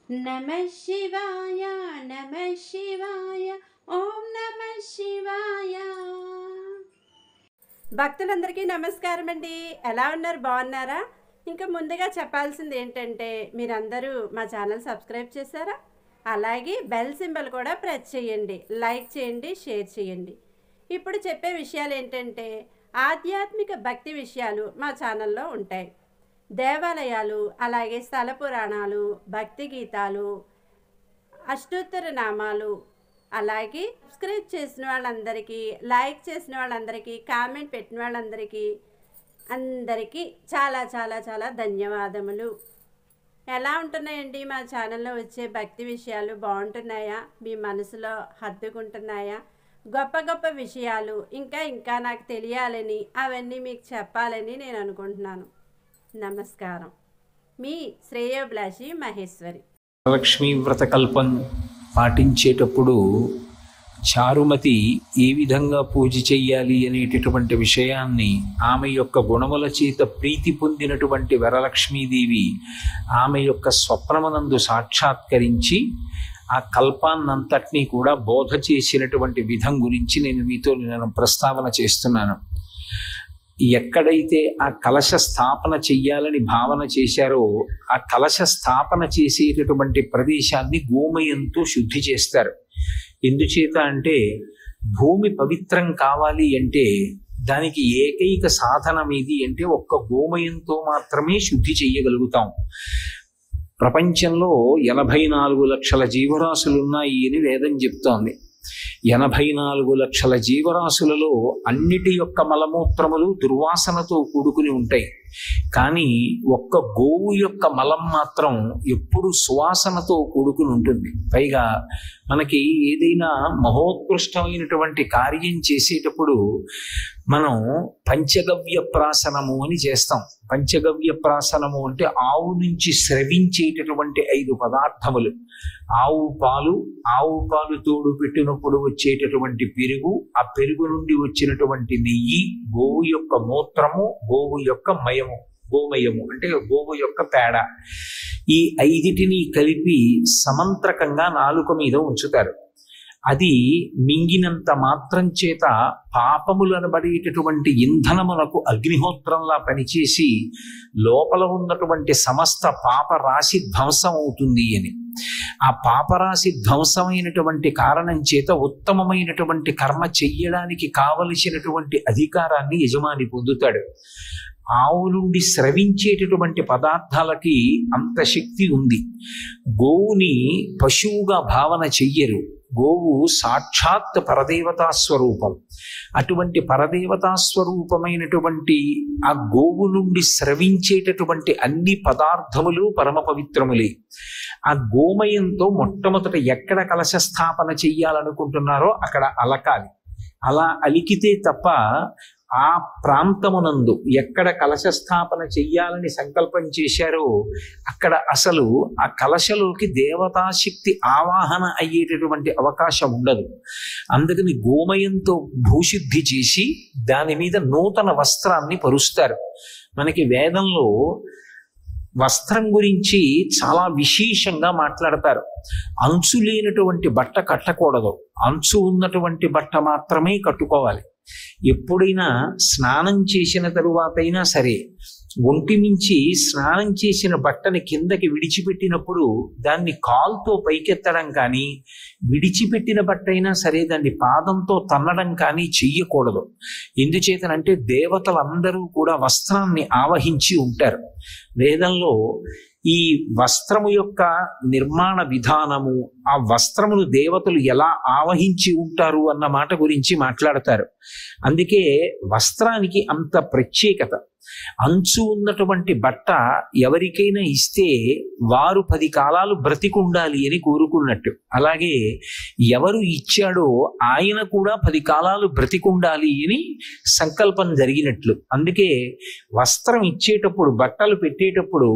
నమః శివాయ నమః శివాయ ఓం నమః శివాయ. భక్తులందరికీ నమస్కారం అండి. ఎలా ఉన్నారు? బాగున్నారా? ఇంకా ముందుగా చెప్పాల్సింది ఏంటంటే మీరందరూ మా ఛానల్ సబ్స్క్రైబ్ చేశారా? అలాగే బెల్ సింబల్ కూడా ప్రెస్ చేయండి, లైక్ చేయండి, షేర్ చేయండి. ఇప్పుడు చెప్పే విషయాలు ఏంటంటే ఆధ్యాత్మిక భక్తి విషయాలు మా ఛానల్లో ఉంటాయి. దేవాలయాలు, అలాగే స్థల పురాణాలు, భక్తి గీతాలు, అష్టోత్తర నామాలు, అలాగే సబ్స్క్రైబ్ చేసిన వాళ్ళందరికీ, లైక్ చేసిన వాళ్ళందరికీ, కామెంట్ పెట్టిన వాళ్ళందరికీ అందరికీ చాలా చాలా చాలా ధన్యవాదములు. ఎలా ఉంటున్నాయండి మా ఛానల్లో వచ్చే భక్తి విషయాలు? బాగుంటున్నాయా? మీ మనసులో హత్తుకుంటున్నాయా? గొప్ప గొప్ప విషయాలు ఇంకా నాకు తెలియాలని, అవన్నీ మీకు చెప్పాలని నేను అనుకుంటున్నాను. నమస్కారం. మీ శ్రేయోభిలాషి మహేశ్వరి. లక్ష్మీ వ్రతకల్పం పాటించేటప్పుడు చారుమతి ఏ విధంగా పూజ చెయ్యాలి అనేటటువంటి విషయాన్ని, ఆమె యొక్క గుణముల చేత ప్రీతి పొందినటువంటి వరలక్ష్మీదేవి ఆమె యొక్క స్వప్నమునందు సాక్షాత్కరించి ఆ కల్పాన్నంతటినీ కూడా బోధ చేసినటువంటి విధం గురించి నేను ప్రస్తావన చేస్తున్నాను. ఎక్కడైతే ఆ కలశ స్థాపన చెయ్యాలని భావన చేశారో ఆ కలశ స్థాపన చేసేటటువంటి ప్రదేశాన్ని గోమయంతో శుద్ధి చేస్తారు. ఎందుచేత అంటే భూమి పవిత్రం కావాలి అంటే దానికి ఏకైక సాధనం ఏది అంటే ఒక్క గోమయంతో మాత్రమే శుద్ధి చెయ్యగలుగుతాం. ప్రపంచంలో 84 లక్షల జీవరాశులున్నాయి అని వేదం చెప్తోంది. 84 లక్షల జీవరాశులలో అన్నిటి యొక్క మలమూత్రములు దుర్వాసనతో కూడుకుని ఉంటాయి. కానీ ఒక్క గోవు యొక్క మలం మాత్రం ఎప్పుడు సువాసనతో కూడుకుని ఉంటుంది. పైగా మనకి ఏదైనా మహోత్కృష్టమైనటువంటి కార్యం చేసేటప్పుడు మనం పంచగవ్య ప్రాసనము అని చేస్తాం. పంచగవ్య ప్రాసనము అంటే ఆవు నుంచి స్రవించేటటువంటి 5 పదార్థములు. ఆవు పాలు తోడు పెట్టినప్పుడు వచ్చేటటువంటి పెరుగు, ఆ పెరుగు నుండి వచ్చినటువంటి నెయ్యి, గోవు యొక్క మూత్రము, గోవు యొక్క గోమయము అంటే గోవు యొక్క పేడ, ఈ 5టిని కలిపి సమంత్రకంగా నాలుక మీద ఉంచుతారు. అది మింగినంత మాత్రం చేత పాపములు అనబడేటటువంటి ఇంధనమునకు అగ్నిహోత్రంలా పనిచేసి లోపల ఉన్నటువంటి సమస్త పాపరాశి ధ్వంసం అవుతుంది అని. ఆ పాపరాశి ధ్వంసమైనటువంటి కారణం చేత ఉత్తమమైనటువంటి కర్మ చెయ్యడానికి కావలసినటువంటి అధికారాన్ని యజమాని పొందుతాడు. ఆవు నుండి స్రవించేటటువంటి పదార్థాలకి అంత శక్తి ఉంది. గోవుని పశువుగా భావన చెయ్యరు. గోవు సాక్షాత్ పరదేవతా స్వరూపం. అటువంటి పరదేవతా స్వరూపమైనటువంటి ఆ గోవు నుండి స్రవించేటటువంటి అన్ని పదార్థములు పరమ పవిత్రములే. ఆ గోమయంతో మొట్టమొదట ఎక్కడ కలశ స్థాపన చెయ్యాలనుకుంటున్నారో అక్కడ అలకాలి. అలా అలికితే తప్ప ఆ ప్రాంతమునందు ఎక్కడ కలశ స్థాపన చెయ్యాలని సంకల్పం చేశారో అక్కడ అసలు ఆ కలశలోకి దేవతాశక్తి ఆవాహన అయ్యేటటువంటి అవకాశం ఉండదు. అందుకని గోమయంతో భూశుద్ధి చేసి దాని మీద నూతన వస్త్రాన్ని పరుస్తారు. మనకి వేదంలో వస్త్రం గురించి చాలా విశేషంగా మాట్లాడతారు. అంచు లేనటువంటి బట్ట కట్టకూడదు, అంచు ఉన్నటువంటి బట్ట మాత్రమే కట్టుకోవాలి. ఎప్పుడైనా స్నానం చేసిన తరువాతైనా సరే ఒంటి నుంచి స్నానం చేసిన బట్టని కిందకి విడిచిపెట్టినప్పుడు దాన్ని కాల్తో పైకెత్తడం కానీ, విడిచిపెట్టిన బట్ట అయినా సరే దాన్ని పాదంతో తన్నడం కానీ చెయ్యకూడదు. ఎందుచేతనంటే దేవతలందరూ కూడా వస్త్రాన్ని ఆవహించి ఉంటారు. వేదంలో ఈ వస్త్రము యొక్క నిర్మాణ విధానము, ఆ వస్త్రమును దేవతలు ఎలా ఆవహించి ఉంటారు అన్న మాట గురించి మాట్లాడతారు. అందుకే వస్త్రానికి అంత ప్రత్యేకత. అంచు ఉన్నటువంటి బట్ట ఎవరికైనా ఇస్తే వారు 10 కాలాలు బ్రతికుండాలి అని కోరుకున్నట్టు, అలాగే ఎవరు ఇచ్చాడో ఆయన కూడా 10 కాలాలు బ్రతికుండాలి అని సంకల్పం జరిగినట్లు. అందుకే వస్త్రం ఇచ్చేటప్పుడు, బట్టలు పెట్టేటప్పుడు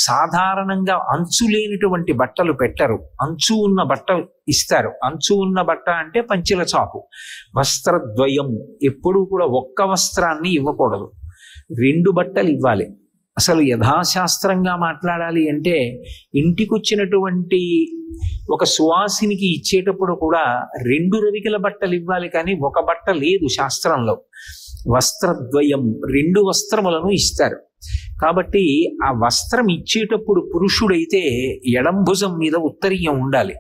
సాధారణంగా అంచు లేనటువంటి బట్టలు పెట్టరు, అంచు ఉన్న బట్ట ఇస్తారు. అంచు ఉన్న బట్ట అంటే పంచెల చాపు. వస్త్రద్వయం, ఎప్పుడూ కూడా ఒక్క వస్త్రాన్ని ఇవ్వకూడదు, 2 బట్టలు ఇవ్వాలి. అసలు యథాశాస్త్రంగా మాట్లాడాలి అంటే ఇంటికొచ్చినటువంటి ఒక సువాసినికి ఇచ్చేటప్పుడు కూడా 2 రవికల బట్టలు ఇవ్వాలి, కానీ ఒక బట్ట లేదు శాస్త్రంలో. వస్త్రద్వయం, 2 వస్త్రములను ఇస్తారు. కాబట్టి ఆ వస్త్రం ఇచ్చేటప్పుడు పురుషుడైతే ఎడం భుజం మీద ఉత్తరీయం ఉండాలి.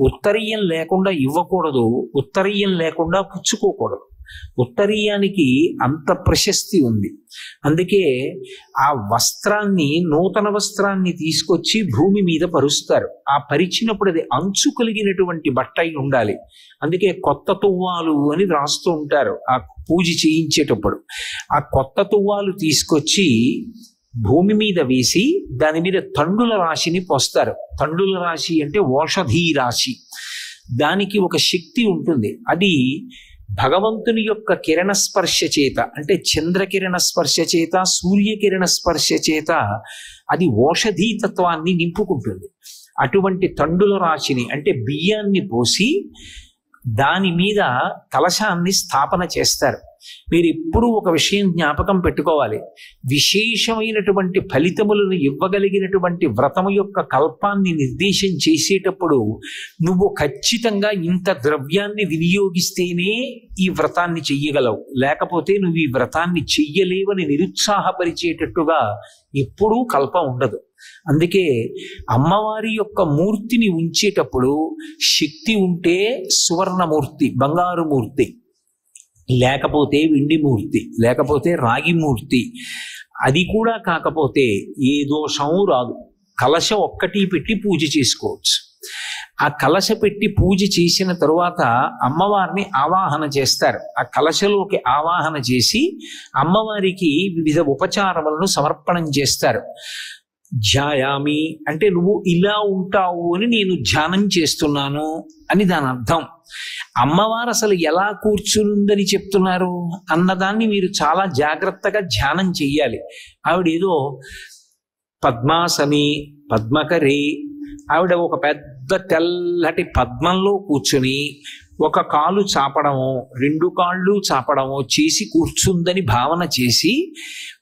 ఉత్తరీయం లేకుండా ఇవ్వకూడదు, ఉత్తరీయం లేకుండా పుచ్చుకోకూడదు. ఉత్తరీయానికి అంత ప్రశస్తి ఉంది. అందుకే ఆ వస్త్రాన్ని, నూతన వస్త్రాన్ని తీసుకొచ్చి భూమి మీద పరుస్తారు. ఆ పరిచినప్పుడు అది అంచు కలిగినటువంటి బట్ట అయి ఉండాలి. అందుకే కొత్త తువ్వాలు అని రాస్తూ ఉంటారు ఆ పూజ చేయించేటప్పుడు. ఆ కొత్త తువ్వాలు తీసుకొచ్చి భూమి మీద వేసి దాని మీద తండుల రాశిని పోస్తారు. తండుల రాశి అంటే ఓషధీ రాశి. దానికి ఒక శక్తి ఉంటుంది. అది భగవంతుని యొక్క కిరణ స్పర్శ చేత, అంటే చంద్రకిరణ స్పర్శ చేత, సూర్యకిరణ స్పర్శ చేత అది ఓషధీ తత్వాన్ని నింపుకుంటుంది. అటువంటి తండుల రాశిని, అంటే బియ్యాన్ని పోసి దాని మీద కలశాన్ని స్థాపన చేస్తారు. మీరు ఎప్పుడూ ఒక విషయం జ్ఞాపకం పెట్టుకోవాలి. విశేషమైనటువంటి ఫలితములను ఇవ్వగలిగినటువంటి వ్రతము యొక్క కల్పాన్ని నిర్దేశం చేసేటప్పుడు నువ్వు ఖచ్చితంగా ఇంత ద్రవ్యాన్ని వినియోగిస్తేనే ఈ వ్రతాన్ని చెయ్యగలవు, లేకపోతే నువ్వు ఈ వ్రతాన్ని చెయ్యలేవని నిరుత్సాహపరిచేటట్టుగా ఎప్పుడూ కల్పం ఉండదు. అందుకే అమ్మవారి యొక్క మూర్తిని ఉంచేటప్పుడు శక్తి ఉంటే సువర్ణమూర్తి, బంగారు మూర్తి, లేకపోతే వెండి మూర్తి, లేకపోతే రాగి మూర్తి. అది కూడా కాకపోతే ఏ దోషము రాదు. కలశ ఒక్కటి పెట్టి పూజ చేసుకోవచ్చు. ఆ కలశ పెట్టి పూజ చేసిన తరువాత అమ్మవారిని ఆవాహన చేస్తారు. ఆ కలశలోకి ఆవాహన చేసి అమ్మవారికి వివిధ ఉపచారములను సమర్పణం చేస్తారు. ధ్యాయామి అంటే నువ్వు ఇలా ఉంటావు అని నేను ధ్యానం చేస్తున్నాను అని దాని అర్థం. అమ్మవారు అసలు ఎలా కూర్చునుందని చెప్తున్నారు అన్నదాన్ని మీరు చాలా జాగ్రత్తగా ధ్యానం చెయ్యాలి. ఆవిడేదో పద్మాసని, పద్మకరి, ఆవిడ ఒక పెద్ద తెల్లటి పద్మంలో కూర్చుని ఒక కాలు చాపడమో 2 కాళ్ళు చాపడమో చేసి కూర్చుందని భావన చేసి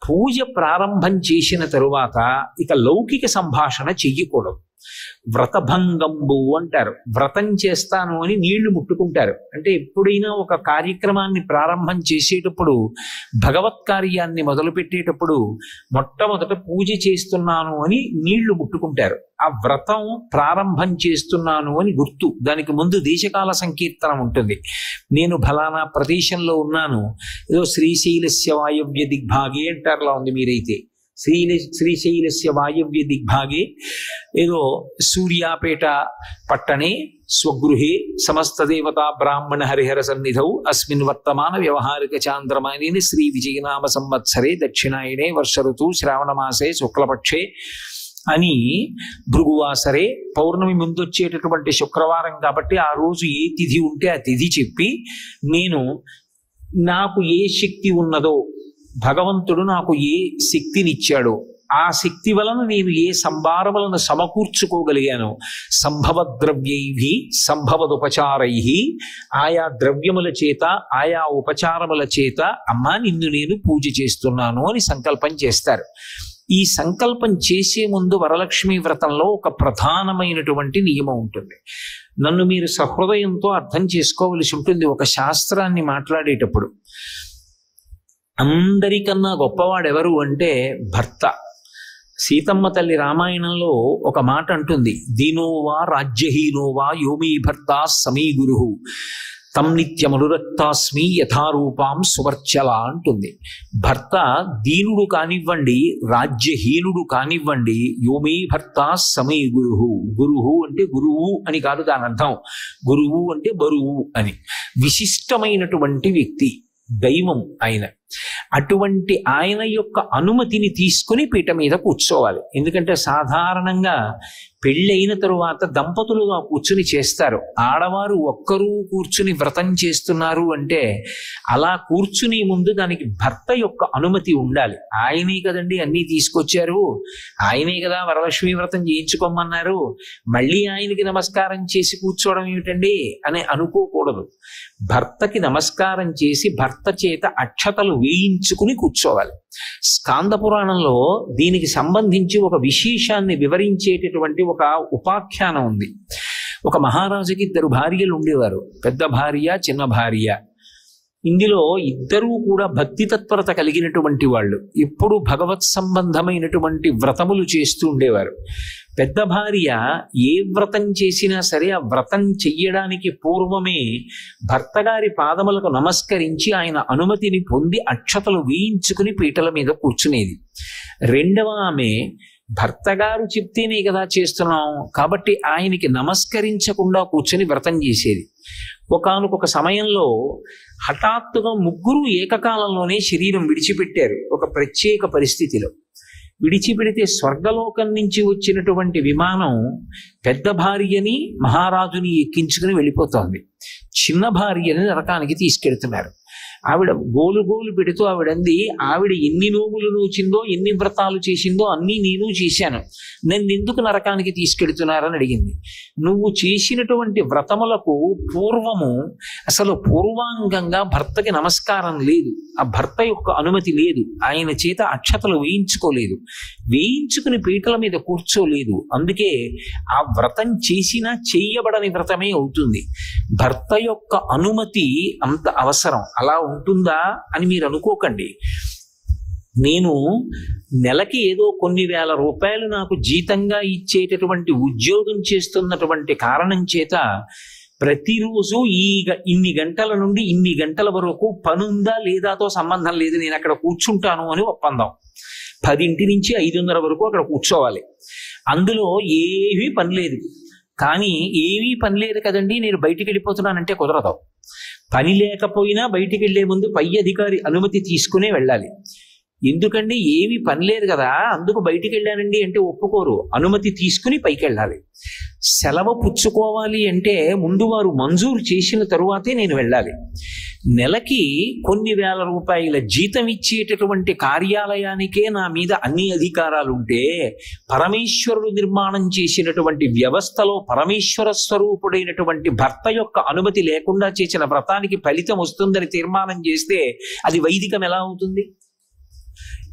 పూజ ప్రారంభం చేసిన తరువాత ఇక లౌకిక సంభాషణ చెయ్యకూడదు. వ్రతభంగంబు అంటారు. వ్రతం చేస్తాను అని నీళ్లు ముట్టుకుంటారు. అంటే ఎప్పుడైనా ఒక కార్యక్రమాన్ని ప్రారంభం చేసేటప్పుడు, భగవత్ కార్యాన్ని మొదలుపెట్టేటప్పుడు మొట్టమొదట పూజ చేస్తున్నాను అని నీళ్లు ముట్టుకుంటారు. ఆ వ్రతం ప్రారంభం చేస్తున్నాను అని గుర్తు. దానికి ముందు దేశకాల సంకీర్తనం ఉంటుంది. నేను ఫలానా ప్రదేశంలో ఉన్నాను, ఏదో శ్రీశైలస్య వాయవ్య దిగ్భాగే అంటారులా ఉంది. మీరైతే శ్రీశైలస్య వాయవ్య దిగ్భాగే ఏదో సూర్యాపేట పట్టణే స్వగృహే సమస్త దేవతా బ్రాహ్మణ హరిహర సన్నిధౌ అస్మిన్ వర్తమాన వ్యవహారిక చాంద్రమానేని శ్రీ విజయనామ సంవత్సరే దక్షిణాయనే వర్ష ఋతు శ్రావణమాసే శుక్లపక్షే అని భృగువాసరే పౌర్ణమి ముందొచ్చేటటువంటి శుక్రవారం కాబట్టి ఆ రోజు ఏ తిథి ఉంటే ఆ తిథి చెప్పి, నాకు ఏ శక్తి ఉన్నదో, భగవంతుడు నాకు ఏ శక్తినిచ్చాడో ఆ శక్తి వలన నేను ఏ సంభారములను సమకూర్చుకోగలిగాను, సంభవ ద్రవ్యై సంభవదుపచారై, ఆయా ద్రవ్యముల చేత ఆయా ఉపచారముల చేత అమ్మా నిన్ను నేను పూజ చేస్తున్నాను అని సంకల్పం చేస్తారు. ఈ సంకల్పం చేసే ముందు వరలక్ష్మి వ్రతంలో ఒక ప్రధానమైనటువంటి నియమం ఉంటుంది. నన్ను మీరు సహృదయంతో అర్థం చేసుకోవలసి ఉంటుంది. ఒక శాస్త్రాన్ని మాట్లాడేటప్పుడు అందరికన్నా గొప్పవాడెవరు అంటే భర్త. సీతమ్మ తల్లి రామాయణంలో ఒక మాట అంటుంది, దీనోవా రాజ్యహీనోవా యోమీ భర్త సమీ గురు తం నిత్యమనురక్తాస్మి యథారూపాం సువర్చల అంటుంది. భర్త దీనుడు కానివ్వండి, రాజ్యహీనుడు కానివ్వండి, యోమే భర్త సమీ గురువు. గురువు అంటే గురువు అని కాదు దాని అర్థం. గురువు అంటే బరువు అని. విశిష్టమైనటువంటి వ్యక్తి, దైవం ఆయన. అటువంటి ఆయన యొక్క అనుమతిని తీసుకుని పీట మీద కూర్చోవాలి. ఎందుకంటే సాధారణంగా పెళ్ళైన తరువాత దంపతులుగా కూర్చుని చేస్తారు. ఆడవారు ఒక్కరూ కూర్చుని వ్రతం చేస్తున్నారు అంటే అలా కూర్చుని ముందు దానికి భర్త యొక్క అనుమతి ఉండాలి. ఆయనే కదండి అన్నీ తీసుకొచ్చారు, ఆయనే కదా వరలక్ష్మి వ్రతం చేయించుకోమన్నారు, మళ్ళీ ఆయనకి నమస్కారం చేసి కూర్చోవడం ఏమిటండి అని అనుకోకూడదు. భర్తకి నమస్కారం చేసి భర్త చేత అక్షతలు వేయించుకుని కూర్చోవాలి. స్కాంద పురాణంలో దీనికి సంబంధించి ఒక విశేషాన్ని వివరించేటటువంటి ఒక ఉపాఖ్యానం ఉంది. ఒక మహారాజుకి 2 భార్యలు ఉండేవారు, పెద్ద భార్య, చిన్న భార్య. ఇందులో ఇద్దరూ కూడా భక్తి తత్పరత కలిగినటువంటి వాళ్ళు, ఎప్పుడు భగవత్ సంబంధమైనటువంటి వ్రతములు చేస్తూ ఉండేవారు. పెద్ద భార్య ఏ వ్రతం చేసినా సరే ఆ వ్రతం చెయ్యడానికి పూర్వమే భర్త గారి పాదములకు నమస్కరించి ఆయన అనుమతిని పొంది అక్షతలు వేయించుకుని పీటల మీద కూర్చునేది. రెండవ ఆమె భర్త గారు చెప్తేనే కదా చేస్తున్నాం కాబట్టి ఆయనకి నమస్కరించకుండా కూర్చొని వ్రతం చేసేది. ఒకానొక సమయంలో హఠాత్తుగా ముగ్గురు ఏకకాలంలోనే శరీరం విడిచిపెట్టారు. ఒక ప్రత్యేక పరిస్థితిలో విడిచిపెడితే స్వర్గలోకం నుంచి వచ్చినటువంటి విమానం పెద్ద భార్యని మహారాజుని ఎక్కించుకుని వెళ్ళిపోతోంది. చిన్న భార్యని నరకానికి తీసుకెడుతున్నారు. ఆవిడ గోలు పెడుతూ ఆవిడంది, ఆవిడ ఎన్ని నోములు నూచిందో, ఎన్ని వ్రతాలు చేసిందో అన్నీ నేను చేశాను, నన్ను ఎందుకు నరకానికి తీసుకెడుతున్నారని అడిగింది. నువ్వు చేసినటువంటి వ్రతములకు పూర్వము అసలు పూర్వాంగంగా భర్తకి నమస్కారం లేదు, ఆ భర్త యొక్క అనుమతి లేదు, ఆయన చేత అక్షతలు వేయించుకోలేదు, వేయించుకుని పీటల మీద కూర్చోలేదు. అందుకే ఆ వ్రతం చేసినా చెయ్యబడని వ్రతమే అవుతుంది. భర్త యొక్క అనుమతి అంత అవసరం. అలా ఉంటుందా అని మీరు అనుకోకండి. నేను నెలకి ఏదో కొన్ని వేల రూపాయలు నాకు జీతంగా ఇచ్చేటటువంటి ఉద్యోగం చేస్తున్నటువంటి కారణం చేత ప్రతిరోజు ఇన్ని గంటల నుండి ఇన్ని గంటల వరకు పనుందా లేదాతో సంబంధం లేదు, నేను అక్కడ కూర్చుంటాను అని ఒప్పందం. 10 నుంచి 5:30 వరకు అక్కడ కూర్చోవాలి. అందులో ఏమీ పని లేదు. కానీ ఏమీ పని లేదు కదండి, నేను బయటికి వెళ్ళిపోతున్నానంటే కుదరదు. పని లేకపోయినా బయటికి వెళ్లే ముందు పై అధికారి అనుమతి తీసుకునే వెళ్ళాలి. ఎందుకండి, ఏమీ పని లేదు కదా అందుకు బయటికి వెళ్ళానండి అంటే ఒప్పుకోరు. అనుమతి తీసుకుని పైకి వెళ్ళాలి. సెలవు పుచ్చుకోవాలి అంటే ముందు వారు మంజూరు చేసిన తరువాతే నేను వెళ్ళాలి. నెలకి కొన్ని వేల రూపాయల జీతం ఇచ్చేటటువంటి కార్యాలయానికే నా మీద అన్ని అధికారాలు ఉంటే, పరమేశ్వరుడు నిర్మాణం చేసినటువంటి వ్యవస్థలో పరమేశ్వర స్వరూపుడైనటువంటి భర్త యొక్క అనుమతి లేకుండా చేసిన వ్రతానికి ఫలితం వస్తుందని తీర్మానం చేస్తే అది వైదికం ఎలా అవుతుంది?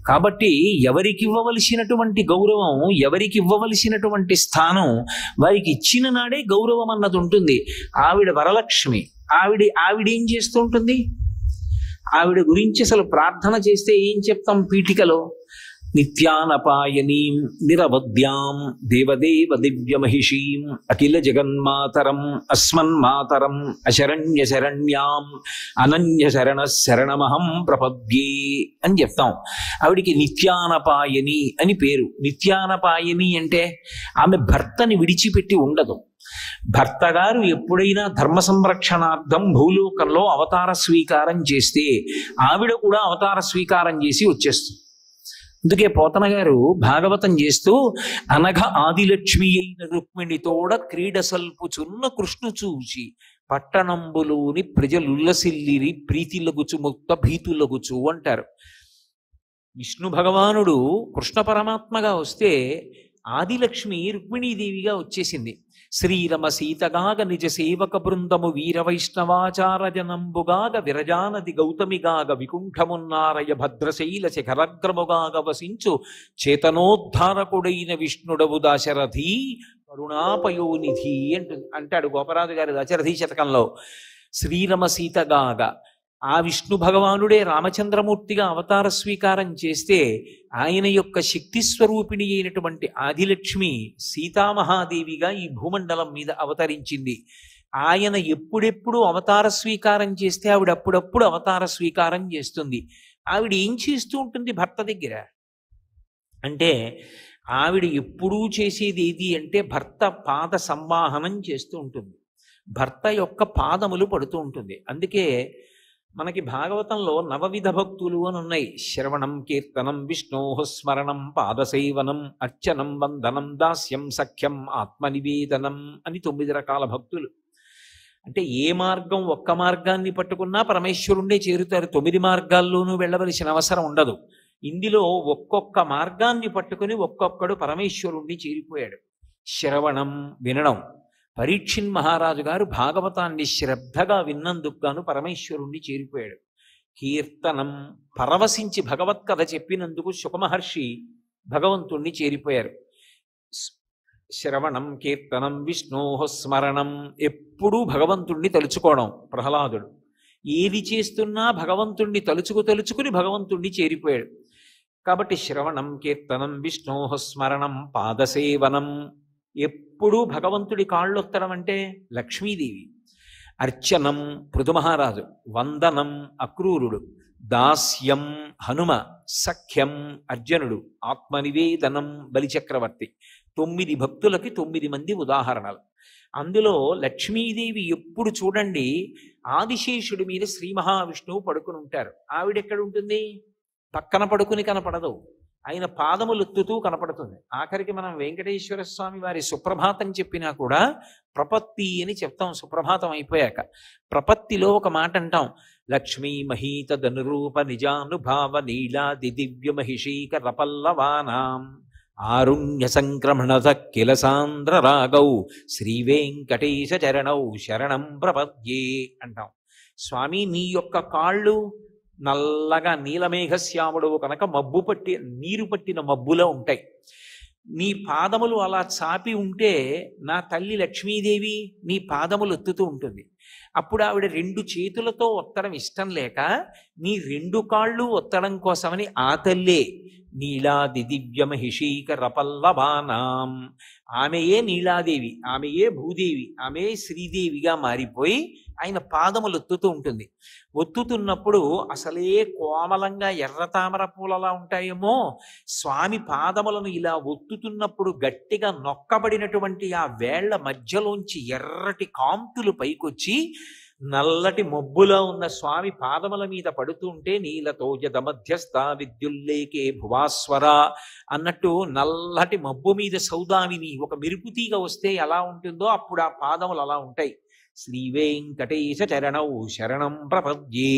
కాబట్టి ఎవరికి ఇవ్వవలసినటువంటి గౌరవం, ఎవరికి ఇవ్వవలసినటువంటి స్థానం వారికి ఇచ్చిన నాడే గౌరవం అన్నది ఉంటుంది. ఆవిడ వరలక్ష్మి, ఆవిడేం చేస్తూ ఉంటుంది? ఆవిడ గురించి అసలు ప్రార్థన చేస్తే ఏం చెప్తాం పీఠికలో? నిత్యానపాయనీం నిరవద్యాం దేవదేవ దివ్యమహిషీం అఖిల జగన్మాతరం అస్మన్మాతరం అశరణ్య శరణ్యాం అనన్య శరణ శరణమహం ప్రపద్యే అని చెప్తాం. ఆవిడికి నిత్యానపాయని అని పేరు. నిత్యానపాయని అంటే ఆమె భర్తని విడిచిపెట్టి ఉండదు. భర్త గారు ఎప్పుడైనా ధర్మ సంరక్షణార్థం భూలోకంలో అవతార స్వీకారం చేస్తే ఆవిడ కూడా అవతార స్వీకారం చేసి వచ్చేస్తుంది. అందుకే పోతన గారు భాగవతం చేస్తూ అనఘ ఆదిలక్ష్మి అయిన రుక్మిణితోడ క్రీడ సల్పుచున్న కృష్ణు చూచి పట్టణంబులోని ప్రజలుల్లసిల్లిరి ప్రీతిలగుచు ముక్త భీతులగుచు అంటారు. విష్ణు భగవానుడు కృష్ణ పరమాత్మగా వస్తే ఆదిలక్ష్మి రుక్మిణీదేవిగా వచ్చేసింది. శ్రీరమ సీతగాగ నిజ సేవక బృందము వీర వైష్ణవాచార జనంబుగాగ విరజానది గౌతమిగాగ వికుంఠమున్నారయ భద్రశైల శిఖరగ్రముగాగ వసించు చేతనోద్ధారకుడైన విష్ణుడవు దాశరథి కరుణాపయోనిధి అంటాడు గోపరాజు గారి దశరథి శతకంలో. శ్రీరమ సీతగాగ ఆ విష్ణు భగవానుడే రామచంద్రమూర్తిగా అవతార స్వీకారం చేస్తే ఆయన యొక్క శక్తి స్వరూపిణి అయినటువంటి ఆదిలక్ష్మి సీతామహాదేవిగా ఈ భూమండలం మీద అవతరించింది. ఆయన ఎప్పుడెప్పుడు అవతార స్వీకారం చేస్తే ఆవిడ అప్పుడప్పుడు అవతార స్వీకారం చేస్తుంది. ఆవిడ ఏం చేస్తూ ఉంటుంది భర్త దగ్గర అంటే, ఆవిడ ఎప్పుడూ చేసేది ఏది అంటే భర్త పాద సంవాహనం చేస్తూ ఉంటుంది, భర్త యొక్క పాదములు పడుతూ ఉంటుంది. అందుకే మనకి భాగవతంలో 9 విధ భక్తులు అని ఉన్నాయి. శ్రవణం, కీర్తనం, విష్ణోః స్మరణం, పాదసేవనం, అర్చనం, వందనం, దాస్యం, సఖ్యం, ఆత్మనివేదనం అని 9 రకాల భక్తులు. అంటే ఏ మార్గం, ఒక్క మార్గాన్ని పట్టుకున్నా పరమేశ్వరుండే చేరుతారు. 9 మార్గాల్లోనూ వెళ్ళవలసిన అవసరం ఉండదు. ఇందులో ఒక్కొక్క మార్గాన్ని పట్టుకుని ఒక్కొక్కడు పరమేశ్వరుణ్ణి చేరిపోయాడు. శ్రవణం వినడం, పరీక్షిన్ మహారాజు గారు భాగవతాన్ని శ్రద్ధగా విన్నందుకు గాను పరమేశ్వరుణ్ణి చేరిపోయాడు. కీర్తనం, పరవశించి భగవత్ కథ చెప్పినందుకు శుకమహర్షి భగవంతుణ్ణి చేరిపోయారు. శ్రవణం కీర్తనం విష్ణోః స్మరణం, ఎప్పుడూ భగవంతుణ్ణి తలుచుకోవడం ప్రహ్లాదుడు. ఏది చేస్తున్నా భగవంతుణ్ణి తలుచుకుని భగవంతుణ్ణి చేరిపోయాడు. కాబట్టి శ్రవణం కీర్తనం విష్ణోః స్మరణం పాదసేవనం, ఎప్పుడూ భగవంతుడి కాళ్ళొత్తడం అంటే లక్ష్మీదేవి. అర్చనం పృథుమహారాజు, వందనం అక్రూరుడు, దాస్యం హనుమ, సఖ్యం అర్జునుడు, ఆత్మనివేదనం బలిచక్రవర్తి. 9 భక్తులకి 9 మంది ఉదాహరణలు. అందులో లక్ష్మీదేవి ఎప్పుడు చూడండి ఆదిశేషుడి మీద శ్రీ మహావిష్ణువు పడుకుని ఉంటారు. ఆవిడెక్కడ ఉంటుంది? పక్కన పడుకుని కనపడదు, ఆయన పాదములు ఎత్తుతూ కనపడుతుంది. ఆఖరికి మనం వెంకటేశ్వర స్వామి వారి సుప్రభాతం చెప్పినా కూడా ప్రపత్తి అని చెప్తాం. సుప్రభాతం అయిపోయాక ప్రపత్తిలో ఒక మాట అంటాం, లక్ష్మీ మహీత ధనురూప నిజానుభావ నీలాది దివ్య మహిషీక రపల్లవానాం ఆరుణ్య సంక్రమణత కిల సాంద్ర రాగౌ శ్రీ వెంకటేశ చరణౌ శరణం ప్రపద్యే అంటాం. స్వామి నీ యొక్క కాళ్ళు నల్లగా నీలమేఘశ్యాముడు కనుక నీరు పట్టిన మబ్బులో ఉంటాయి. నీ పాదములు అలా చాపి ఉంటే నా తల్లి లక్ష్మీదేవి నీ పాదములు ఎత్తుతూ ఉంటుంది. అప్పుడు ఆవిడ 2 చేతులతో ఒత్తడం ఇష్టం లేక నీ 2 కాళ్ళు ఒత్తడం కోసమని ఆ తల్లే నీలాది దివ్య మహిషీక రపల్లవానాం, ఆమెయే నీలాదేవి, ఆమెయే భూదేవి, ఆమె శ్రీదేవిగా మారిపోయి ఆయన పాదములు ఒత్తుతూ ఉంటుంది. ఒత్తుతున్నప్పుడు అసలే కోమలంగా ఎర్ర తామర పూలలా ఉంటాయేమో, స్వామి పాదములను ఇలా ఒత్తుతున్నప్పుడు గట్టిగా నొక్కబడినటువంటి ఆ వేళ్ల మధ్యలోంచి ఎర్రటి కాంతులు పైకొచ్చి నల్లటి మబ్బులో ఉన్న స్వామి పాదముల మీద పడుతుంటే నీలతోజద మధ్యస్థ విద్యుల్లేకే భువాస్వర అన్నట్టు నల్లటి మబ్బు మీద సౌదామిని ఒక మెరుపుతీగ వస్తే ఎలా ఉంటుందో అప్పుడు ఆ పాదములు అలా ఉంటాయి. శ్రీ వెంకటేశ చరణౌ శరణం ప్రపద్యే,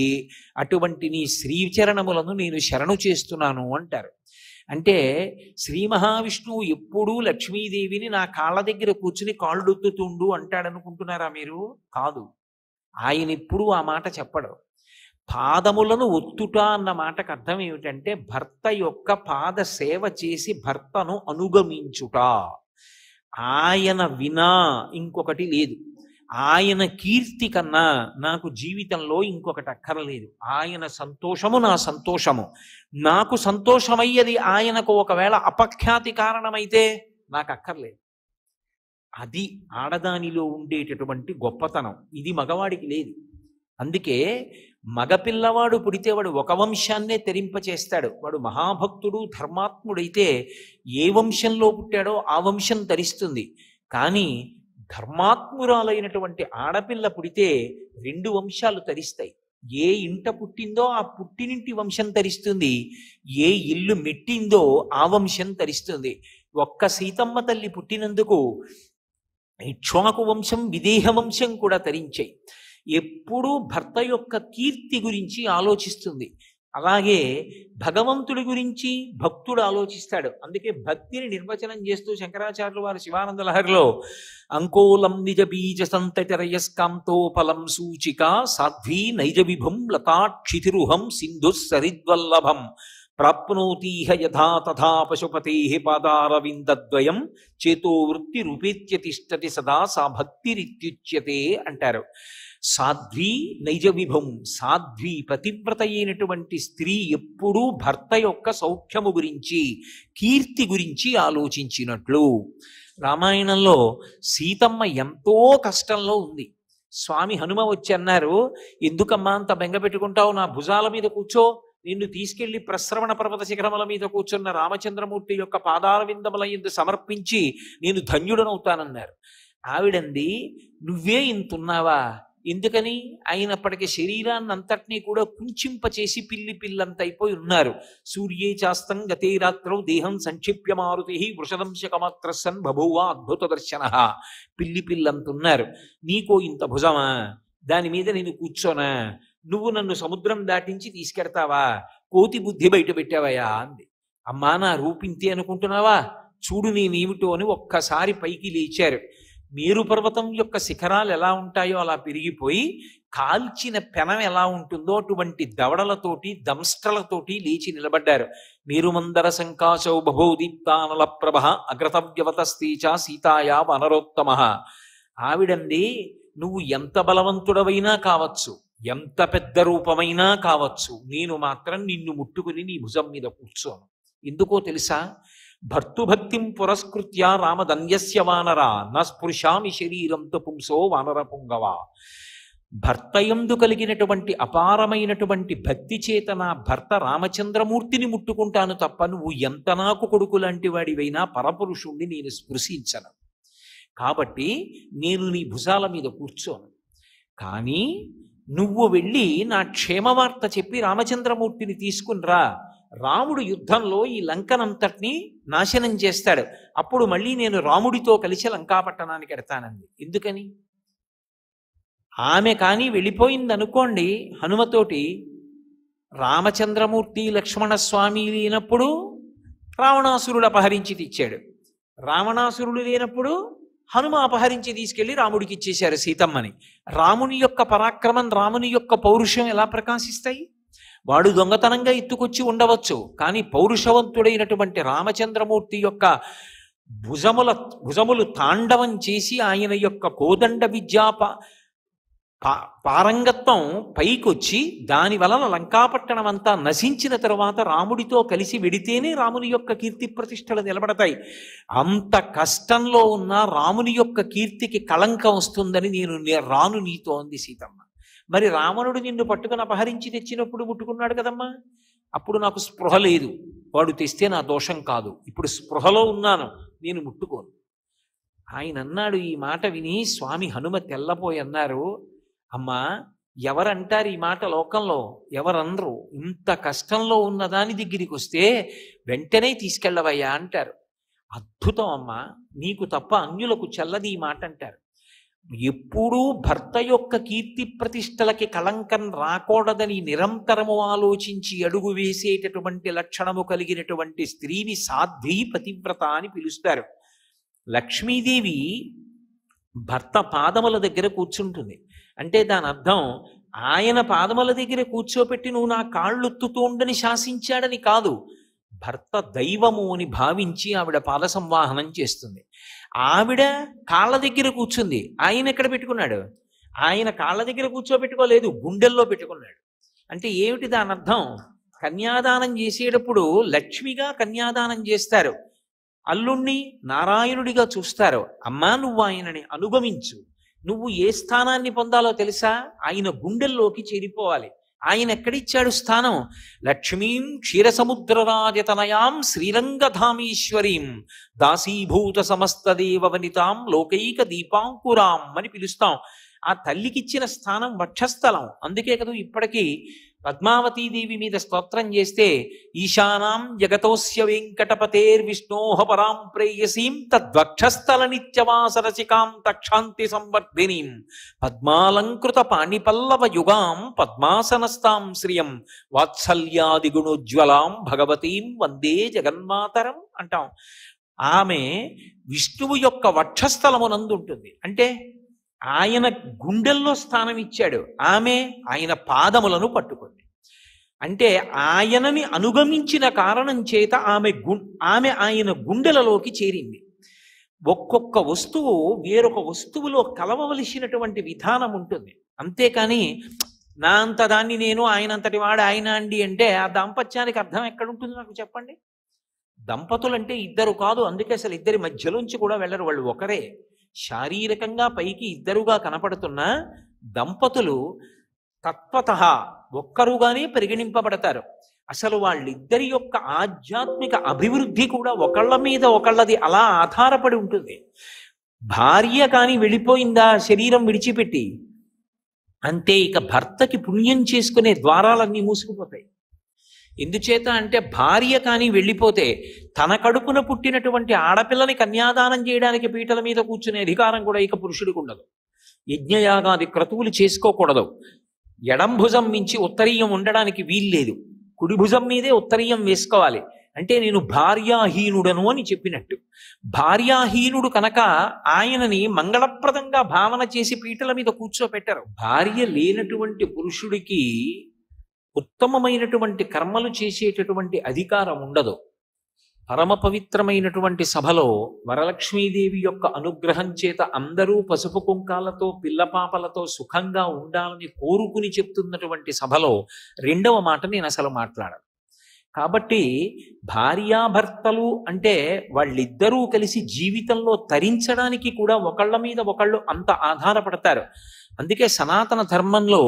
అటువంటి నీ శ్రీచరణములను నేను శరణు చేస్తున్నాను అంటారు. అంటే శ్రీ మహావిష్ణువు ఎప్పుడూ లక్ష్మీదేవిని నా కాళ్ళ దగ్గర కూర్చుని కాళ్ళొత్తుతుండు అంటాడనుకుంటున్నారా మీరు? కాదు, ఆయన ఎప్పుడూ ఆ మాట చెప్పడు. పాదములను ఒత్తుట అన్న మాటకు అర్థం ఏమిటంటే భర్త యొక్క పాద సేవ చేసి భర్తను అనుగమించుట. ఆయన వినా ఇంకొకటి లేదు. ఆయన కీర్తి కన్నా నాకు జీవితంలో ఇంకొకటి అక్కర్లేదు. ఆయన సంతోషము నా సంతోషము. నాకు సంతోషమయ్యేది ఆయనకు ఒకవేళ అపఖ్యాతి కారణమైతే నాకు అక్కర్లేదు. అది ఆడదానిలో ఉండేటటువంటి గొప్పతనం. ఇది మగవాడికి లేదు. అందుకే మగపిల్లవాడు పుడితే వాడు ఒక వంశాన్నే తరింపచేస్తాడు. వాడు మహాభక్తుడు ధర్మాత్ముడైతే ఏ వంశంలో పుట్టాడో ఆ వంశం తరిస్తుంది. కానీ ధర్మాత్మురాలైనటువంటి ఆడపిల్ల పుడితే 2 వంశాలు తరిస్తాయి. ఏ ఇంట పుట్టిందో ఆ పుట్టినింటి వంశం తరిస్తుంది, ఏ ఇల్లు మెట్టిందో ఆ వంశం తరిస్తుంది. ఒక్క సీతమ్మ తల్లి పుట్టినందుకు ఇక్ష్వాకు వంశం విదేహ వంశం కూడా తరించాయి. ఎప్పుడూ భర్త యొక్క కీర్తి గురించి ఆలోచిస్తుంది. అలాగే భగవంతుడి గురించి భక్తుడు ఆలోచిస్తాడు. అందుకే భక్తిని నిర్వచనం చేస్తూ శంకరాచార్యులు వారు శివానంద లహరిలో అంకోలం నిజ బీజ సంతతిరయస్కాంతోపలం సూచిక సాధ్వీ నైజ విభం లతాక్షితిరుహం సింధు సరిద్వల్లభం ప్రాప్నోతీహ యథా తథా పశుపతే పాదారవిందద్వయం చేతో వృత్తి రూపేత్య తిష్టతి సదా సా భక్తిరిత్యుచ్యతే అంటారు. సాధ్వి నైజ విభం, సాధ్వి పతివ్రత అయినటువంటి స్త్రీ ఎప్పుడూ భర్త యొక్క సౌఖ్యము గురించి కీర్తి గురించి ఆలోచించినట్లు. రామాయణంలో సీతమ్మ ఎంతో కష్టంలో ఉంది. స్వామి హనుమ వచ్చి అన్నారు, ఎందుకమ్మా అంత బెంగ పెట్టుకుంటావు, నా భుజాల మీద కూర్చో, నిన్ను తీసుకెళ్లి ప్రశ్రవణ పర్వత శిఖరముల మీద కూర్చున్న రామచంద్రమూర్తి యొక్క పాదాల విందముల యందు సమర్పించి నేను ధన్యుడనవుతానన్నారు. ఆవిడంది, నువ్వే ఇంతున్నావా? ఎందుకని? అయినప్పటికీ శరీరాన్ని అంతటినీ కూడా కుంచింపచేసి పిల్లంత అయిపోయి ఉన్నారు. సూర్యే చాస్తం గతే రాత్రౌ దేహం సంక్షిప్య మారుతి వృషదంశకమాత్రసన్ బభూవ అద్భుత దర్శన. పిల్లంత ఉన్నారు. నీకో ఇంత భుజమా? దాని మీద నేను కూర్చోనా? నువ్వు నన్ను సముద్రం దాటించి తీసుకెడతావా? కోతి బుద్ధి బయట పెట్టావయా అంది. అమ్మా, నా రూపింతే అనుకుంటున్నావా? చూడు నేనేమిటో అని ఒక్కసారి పైకి లేచారు. మేరు పర్వతం యొక్క శిఖరాలు ఎలా ఉంటాయో అలా పెరిగిపోయి కాల్చిన పెనం ఎలా ఉంటుందో అటువంటి దవడలతోటి దంష్ట్రలతోటి లేచి నిలబడ్డారు. నీరుమందర సంకాశౌ బభౌ దీప్తానల ప్రభ అగ్రతవ్యవతస్తీచ సీతాయా వనరోత్తమ. ఆవిడంది, నువ్వు ఎంత బలవంతుడవైనా కావచ్చు, ఎంత పెద్ద రూపమైనా కావచ్చు, నేను మాత్రం నిన్ను ముట్టుకుని నీ భుజం మీద కూర్చోను. ఎందుకో తెలుసా? భర్తుభక్తిం పురస్కృత్య రామధన్యస్య వానర న స్పృశామి శరీరంతో పుంసో వానర పుంగవ. భర్తయందు కలిగినటువంటి అపారమైనటువంటి భక్తి చేత నా భర్త రామచంద్రమూర్తిని ముట్టుకుంటాను తప్ప నువ్వు ఎంత నాకు కొడుకు లాంటి వాడివైనా పరపురుషుణ్ణి నేను స్పృశించను. కాబట్టి నేను నీ భుజాల మీద కూర్చోను. కానీ నువ్వు వెళ్ళి నా క్షేమవార్త చెప్పి రామచంద్రమూర్తిని తీసుకునిరా. రాముడు యుద్ధంలో ఈ లంకనంతటినీ నాశనం చేస్తాడు. అప్పుడు మళ్ళీ నేను రాముడితో కలిసి లంకాపట్టణానికి ఎడతానంది. ఎందుకని? ఆమె కానీ వెళ్ళిపోయింది అనుకోండి హనుమతోటి, రామచంద్రమూర్తి లక్ష్మణస్వామి లేనప్పుడు రావణాసురుడు అపహరించి తెచ్చాడు, రావణాసురుడు లేనప్పుడు హనుమ అపహరించి తీసుకెళ్లి రాముడికి ఇచ్చేశారు సీతమ్మని. రాముని యొక్క పరాక్రమం, రాముని యొక్క పౌరుషం ఎలా ప్రకాశిస్తాయి? వాడు దొంగతనంగా ఎత్తుకొచ్చి ఉండవచ్చు, కానీ పౌరుషవంతుడైనటువంటి రామచంద్రమూర్తి యొక్క భుజములు తాండవం చేసి ఆయన యొక్క కోదండ విద్యా పారంగత్వం పైకొచ్చి దాని వలన లంకాపట్టణం అంతా నశించిన తరువాత రాముడితో కలిసి వెడితేనే రాముని యొక్క కీర్తి ప్రతిష్టలు నిలబడతాయి. అంత కష్టంలో ఉన్న రాముని యొక్క కీర్తికి కళంకం వస్తుందని నేను రాను నీతో అంది సీతమ్మ. మరి రావణుడు నిన్ను పట్టుకుని అపహరించి తెచ్చినప్పుడు ముట్టుకున్నాడు కదమ్మా, అప్పుడు నాకు స్పృహ లేదు, వాడు తెస్తే నా దోషం కాదు. ఇప్పుడు స్పృహలో ఉన్నాను, నేను ముట్టుకోను. ఆయన అన్నాడు. ఈ మాట విని స్వామి హనుమ తెల్లపోయి అన్నారు, అమ్మా ఎవరంటారు ఈ మాట లోకంలో? ఎవరనరు. ఇంత కష్టంలో ఉన్న దాని దగ్గరికి వస్తే వెంటనే తీసుకెళ్ళవయ్యా అంటారు. అద్భుతం అమ్మా, నీకు తప్ప అన్యులకు చెల్లది ఈ మాట అంటారు. ఎప్పుడూ భర్త యొక్క కీర్తి ప్రతిష్టలకి కళంకం రాకూడదని నిరంతరము ఆలోచించి అడుగు వేసేటటువంటి లక్షణము కలిగినటువంటి స్త్రీని సాధ్వి పతివ్రత అని పిలుస్తారు. లక్ష్మీదేవి భర్త పాదముల దగ్గర కూర్చుంటుంది అంటే దాని అర్థం ఆయన పాదముల దగ్గర కూర్చోపెట్టి నువ్వు నా కాళ్ళొత్తుతోండని శాసించాడని కాదు. భర్త దైవము అని భావించి ఆవిడ పాద సంవాహనం చేస్తుంది. ఆవిడ కాళ్ళ దగ్గర కూర్చుంది, ఆయన ఎక్కడ పెట్టుకున్నాడు? ఆయన కాళ్ళ దగ్గర కూర్చోబెట్టుకోలేదు, గుండెల్లో పెట్టుకున్నాడు. అంటే ఏమిటి దాని అర్థం? కన్యాదానం చేసేటప్పుడు లక్ష్మిగా కన్యాదానం చేస్తారు, అల్లుణ్ణి నారాయణుడిగా చూస్తారు. అమ్మా నువ్వు ఆయనని అనుగమించు, నువ్వు ఏ స్థానాన్ని పొందాలో తెలుసా? ఆయన గుండెల్లోకి చేరిపోవాలి. ఆయన ఎక్కడిచ్చాడు స్థానం? లక్ష్మీం క్షీరసముద్రరాజతనయాం శ్రీరంగధామేశ్వరీం దాసీభూత సమస్తదేవ వనితాం లోకైక దీపాంకురాం అని పిలుస్తాం. ఆ తల్లికిచ్చిన స్థానం వక్షస్థలం. అందుకే కదా ఇప్పటికీ పద్మావతీదేవి మీద స్తోత్రం చేస్తే ఈశానాం జగతోస్య వెంకటపతేర్విష్ణోహ పరాం ప్రేయసీం తద్వక్షస్థల నిత్యవాసరసికాం తక్షాంతి సంవర్ధినీం పద్మాలంకృత పాణిపల్లవ యుగాం పద్మాసనస్తాం శ్రియం వాత్సల్యాది గుణోజ్వలాం భగవతీం వందే జగన్మాతరం అంటాం. ఆమె విష్ణువు యొక్క వక్షస్థలమునందు ఉంటుంది. అంటే ఆయన గుండెల్లో స్థానం ఇచ్చాడు, ఆమె ఆయన పాదములను పట్టుకుంది. అంటే ఆయనని అనుగమించిన కారణం చేత ఆమె ఆయన గుండెలలోకి చేరింది. ఒక్కొక్క వస్తువు వేరొక వస్తువులో కలవవలసినటువంటి విధానం ఉంటుంది. అంతేకాని నా అంత దాన్ని నేను, ఆయనంతటి వాడు ఆయన అండి అంటే ఆ దాంపత్యానికి అర్థం ఎక్కడుంటుంది నాకు చెప్పండి? దంపతులంటే ఇద్దరు కాదు, అందుకే అసలు ఇద్దరి మధ్యలోంచి కూడా వెళ్ళరు, వాళ్ళు ఒకరే. శారీరకంగా పైకి ఇద్దరుగా కనపడుతున్న దంపతులు తత్వతః ఒక్కరుగానే పరిగణింపబడతారు. అసలు వాళ్ళిద్దరి యొక్క ఆధ్యాత్మిక అభివృద్ధి కూడా ఒకళ్ళ మీద ఒకళ్ళది అలా ఆధారపడి ఉంటుంది. భార్య కానీ వెళ్ళిపోయిందా శరీరం విడిచిపెట్టి, అంతే ఇక భర్తకి పుణ్యం చేసుకునే ద్వారాలన్నీ మూసుకుపోతాయి. ఎందుచేత అంటే భార్య కానీ వెళ్ళిపోతే తన కడుపున పుట్టినటువంటి ఆడపిల్లని కన్యాదానం చేయడానికి పీటల మీద కూర్చునే అధికారం కూడా ఇక పురుషుడికి ఉండదు. యజ్ఞయాగాది క్రతువులు చేసుకోకూడదు. ఎడం భుజం మించి ఉత్తరీయం ఉండడానికి వీల్లేదు, కుడి భుజం మీదే ఉత్తరీయం వేసుకోవాలి. అంటే నేను భార్యాహీనుడను అని చెప్పినట్టు. భార్యాహీనుడు కనుక ఆయనని మంగళప్రదంగా భావన చేసి పీటల మీద కూర్చోపెట్టారు. భార్య లేనటువంటి పురుషుడికి ఉత్తమమైనటువంటి కర్మలు చేసేటటువంటి అధికారం ఉండదు. పరమ పవిత్రమైనటువంటి సభలో వరలక్ష్మీదేవి యొక్క అనుగ్రహం చేత అందరూ పసుపు కుంకాలతో పిల్లపాపలతో సుఖంగా ఉండాలని కోరుకుని చెప్తున్నటువంటి సభలో రెండవ మాట నేను అసలు మాట్లాడను. కాబట్టి భార్యాభర్తలు అంటే వాళ్ళిద్దరూ కలిసి జీవితంలో తరించడానికి కూడా ఒకళ్ళ మీద ఒకళ్ళు అంత ఆధారపడతారు. అందుకే సనాతన ధర్మంలో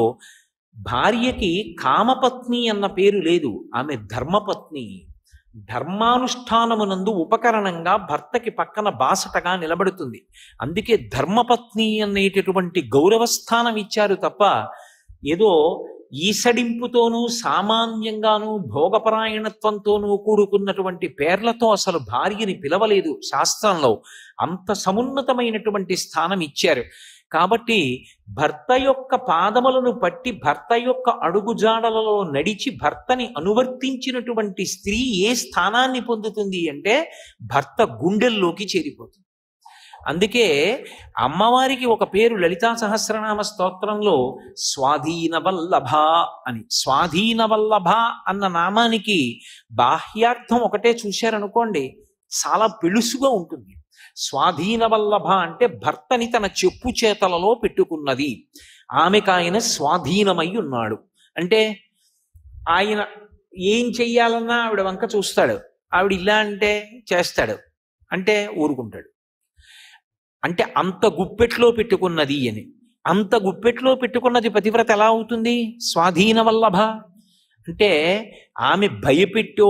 భార్యకి కామపత్ని అన్న పేరు లేదు, ఆమె ధర్మపత్ని. ధర్మానుష్ఠానమునందు ఉపకరణంగా భర్తకి పక్కన బాసటగా నిలబడుతుంది. అందుకే ధర్మపత్ని అనేటటువంటి గౌరవస్థానం ఇచ్చారు తప్ప ఏదో ఈసడింపుతోనూ సామాన్యంగానూ భోగపరాయణత్వంతోనూ కూడుకున్నటువంటి పేర్లతో అసలు భార్యని పిలవలేదు శాస్త్రంలో. అంత సమున్నతమైనటువంటి స్థానం ఇచ్చారు. కాబట్టి భర్త యొక్క పాదములను పట్టి భర్త యొక్క అడుగుజాడలలో నడిచి భర్తని అనువర్తించినటువంటి స్త్రీ ఏ స్థానాన్ని పొందుతుంది అంటే భర్త గుండెల్లోకి చేరిపోతుంది. అందుకే అమ్మవారికి ఒక పేరు లలితా సహస్రనామ స్తోత్రంలో స్వాధీన వల్లభ అని. స్వాధీన వల్లభ అన్న నామానికి బాహ్యార్థం ఒకటే చూశారనుకోండి, చాలా పెళుసుగా ఉంటుంది. స్వాధీన వల్లభ అంటే భర్తని తన చెప్పు చేతలలో పెట్టుకున్నది, ఆమెకు ఆయన స్వాధీనమై ఉన్నాడు. అంటే ఆయన ఏం చెయ్యాలన్నా ఆవిడ వంక చూస్తాడు, ఆవిడ ఇలా అంటే చేస్తాడు, అంటే ఊరుకుంటాడు. అంటే అంత గుప్పెట్లో పెట్టుకున్నది అని. అంత గుప్పెట్లో పెట్టుకున్నది పతివ్రత ఎలా అవుతుంది? స్వాధీన వల్లభ అంటే ఆమె భయపెట్టో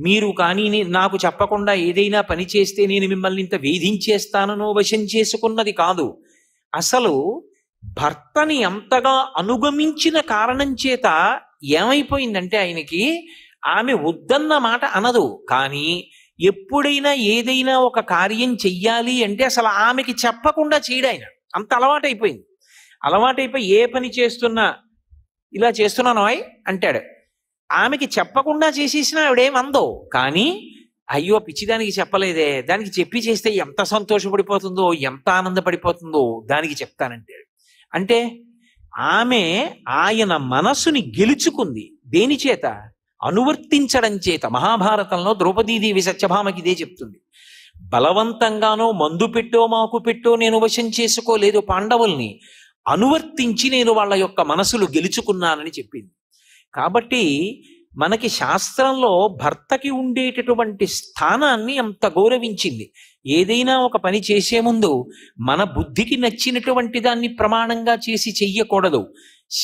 మీరు కానీ నాకు చెప్పకుండా ఏదైనా పని చేస్తే నేను మిమ్మల్ని ఇంత వేధించేస్తానో వశం చేసుకున్నది కాదు. అసలు భర్తని అంతగా అనుగమించిన కారణం చేత ఏమైపోయిందంటే ఆయనకి ఆమె వద్దన్న మాట అనదు, కానీ ఎప్పుడైనా ఏదైనా ఒక కార్యం చెయ్యాలి అంటే అసలు ఆమెకి చెప్పకుండా చేయడు. ఆయన అంత అలవాటైపోయింది. అలవాటైపోయి ఏ పని చేస్తున్నా ఇలా చేస్తున్నాను అంటాడు. ఆమెకి చెప్పకుండా చేసేసినా ఆవిడేమందో, కానీ అయ్యో పిచ్చిదానికి చెప్పలేదే, దానికి చెప్పి చేస్తే ఎంత సంతోషపడిపోతుందో ఎంత ఆనందపడిపోతుందో దానికి చెప్తానంటాడు. అంటే ఆమె ఆయన మనసుని గెలుచుకుంది. దేని చేత? అనువర్తించడం చేత. మహాభారతంలో ద్రౌపదీదేవి సత్యభామకి ఇదే చెప్తుంది. బలవంతంగానో మందు పెట్టో మాకు పెట్టో నేను వశం చేసుకోలేదు పాండవుల్ని, అనువర్తించి నేను వాళ్ళ యొక్క మనసులు గెలుచుకున్నానని చెప్పింది. కాబట్టి మనకి శాస్త్రంలో భర్తకి ఉండేటటువంటి స్థానాన్ని అంత గౌరవించింది. ఏదైనా ఒక పని చేసే ముందు మన బుద్ధికి నచ్చినటువంటి దాన్ని ప్రమాణంగా చేసి చెయ్యకూడదు.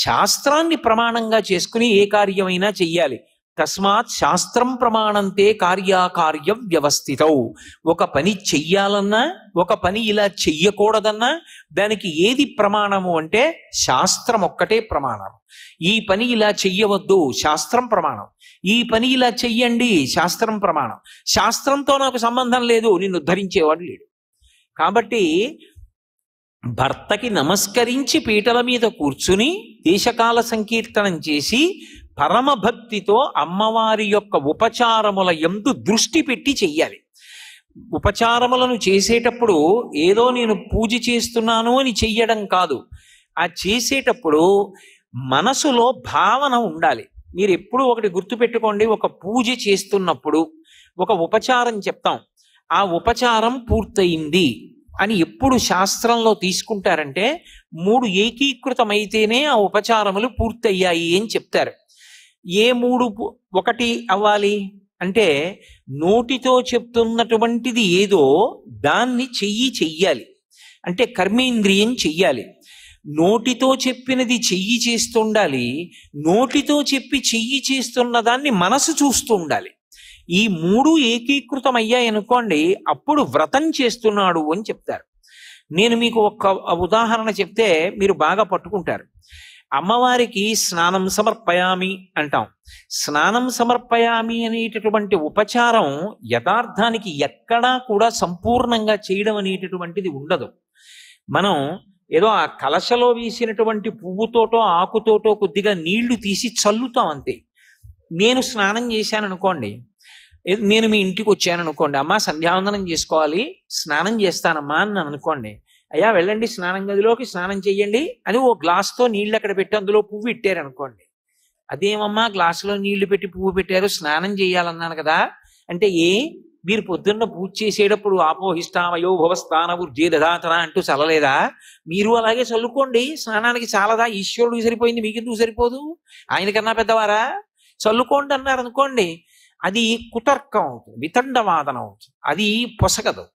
శాస్త్రాన్ని ప్రమాణంగా చేసుకుని ఏ కార్యమైనా చెయ్యాలి. తస్మాత్ శాస్త్రం ప్రమాణంతే కార్యాకార్య వ్యవస్థితౌ. ఒక పని చెయ్యాలన్నా ఒక పని ఇలా చెయ్యకూడదన్నా దానికి ఏది ప్రమాణము అంటే శాస్త్రం ఒక్కటే ప్రమాణం. ఈ పని ఇలా చెయ్యవద్దు, శాస్త్రం ప్రమాణం. ఈ పని ఇలా చెయ్యండి, శాస్త్రం ప్రమాణం. శాస్త్రంతో నాకు సంబంధం లేదు, నిన్ను ఉద్ధరించేవాడు లేడు. కాబట్టి భర్తకి నమస్కరించి పీటల మీద కూర్చుని దేశకాల సంకీర్తనం చేసి పరమభక్తితో అమ్మవారి యొక్క ఉపచారముల యందు దృష్టి పెట్టి చెయ్యాలి. ఉపచారములను చేసేటప్పుడు ఏదో నేను పూజ చేస్తున్నాను అని చెయ్యడం కాదు. ఆ చేసేటప్పుడు మనసులో భావన ఉండాలి. మీరు ఎప్పుడు ఒకటి గుర్తుపెట్టుకోండి, ఒక పూజ చేస్తున్నప్పుడు ఒక ఉపచారం చెప్తాం, ఆ ఉపచారం పూర్తయింది అని ఎప్పుడు శాస్త్రంలో తీసుకుంటారంటే 3 ఏకీకృతమైతేనే ఆ ఉపచారములు పూర్తయ్యాయి అని చెప్తారు. ఏ 3 ఒకటి అవ్వాలి అంటే నోటితో చెప్తున్నటువంటిది ఏదో దాన్ని చెయ్యాలి, అంటే కర్మేంద్రియం చెయ్యాలి. నోటితో చెప్పినది చెయ్యి చేస్తుండాలి, నోటితో చెప్పి చెయ్యి చేస్తున్న దాన్ని మనసు చూస్తూ ఉండాలి. ఈ 3 ఏకీకృతం అయ్యాయనుకోండి, అప్పుడు వ్రతం చేస్తున్నాడు అని చెప్తారు. నేను మీకు ఒక ఉదాహరణ చెప్తే మీరు బాగా పట్టుకుంటారు. అమ్మవారికి స్నానం సమర్పయామి అంటాం. స్నానం సమర్పయామి అనేటటువంటి ఉపచారం యథార్థానికి ఎక్కడా కూడా సంపూర్ణంగా చేయడం అనేటటువంటిది ఉండదు. మనం ఏదో ఆ కలశలో వేసినటువంటి పువ్వుతోటో ఆకుతోటో కొద్దిగా నీళ్లు తీసి చల్లుతాం అంతే. నేను స్నానం చేశాను అనుకోండి, నేను మీ ఇంటికి వచ్చాను అనుకోండి, అమ్మా సంధ్యావందనం చేసుకోవాలి, స్నానం చేస్తానమ్మా అని నన్ను అనుకోండి. అయ్యా వెళ్ళండి స్నానం గదిలోకి, స్నానం చెయ్యండి అని ఓ గ్లాస్తో నీళ్ళు అక్కడ పెట్టి అందులో పువ్వు ఇట్టారు అనుకోండి. అదేమమ్మా గ్లాసులో నీళ్లు పెట్టి పువ్వు పెట్టారు, స్నానం చేయాలన్నాను కదా అంటే, మీరు పొద్దున్న పూజ చేసేటప్పుడు ఆపోహిష్టామయో భవస్థాన వృద్ధి దధాతన అంటూ చల్లలేదా? మీరు అలాగే చల్లుకోండి, స్నానానికి చాలదా? ఈశ్వరుడికి సరిపోయింది, మీకెందుకు సరిపోదు? ఆయనకన్నా పెద్దవారా? చల్లుకోండి అన్నారు అనుకోండి, అది కుతర్కం అవుతుంది, వితండవాదనం అవుతుంది, అది పొసగదు.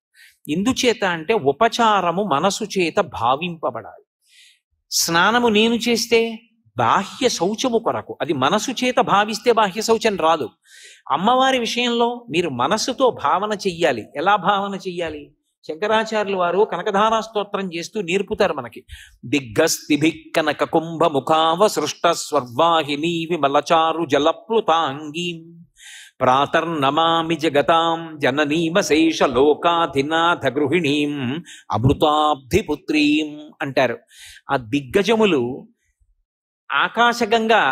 ఎందుచేత అంటే ఉపచారము మనసు చేత భావింపబడాలి. స్నానము నేను చేస్తే బాహ్య శౌచము కొరకు, అది మనసు చేత భావిస్తే బాహ్య శౌచం రాదు. అమ్మవారి విషయంలో మీరు మనసుతో భావన చెయ్యాలి. ఎలా భావన చెయ్యాలి? శంకరాచార్యులు వారు కనకధారా స్తోత్రం చేస్తూ నేర్పుతారు మనకి. దిగ్గస్తిభి కనక కుంభ ముఖావ సృష్ట స్వర్వాహిని విమలచారు జలప్లుతాంగీం ప్రాతర్నమామి జగతాం జననీమశేష లోకాధినాథ గృహిణీం అమృతాబ్ధిపుత్రీం అంటారు. ఆ దిగ్గజములు ఆకాశగంగా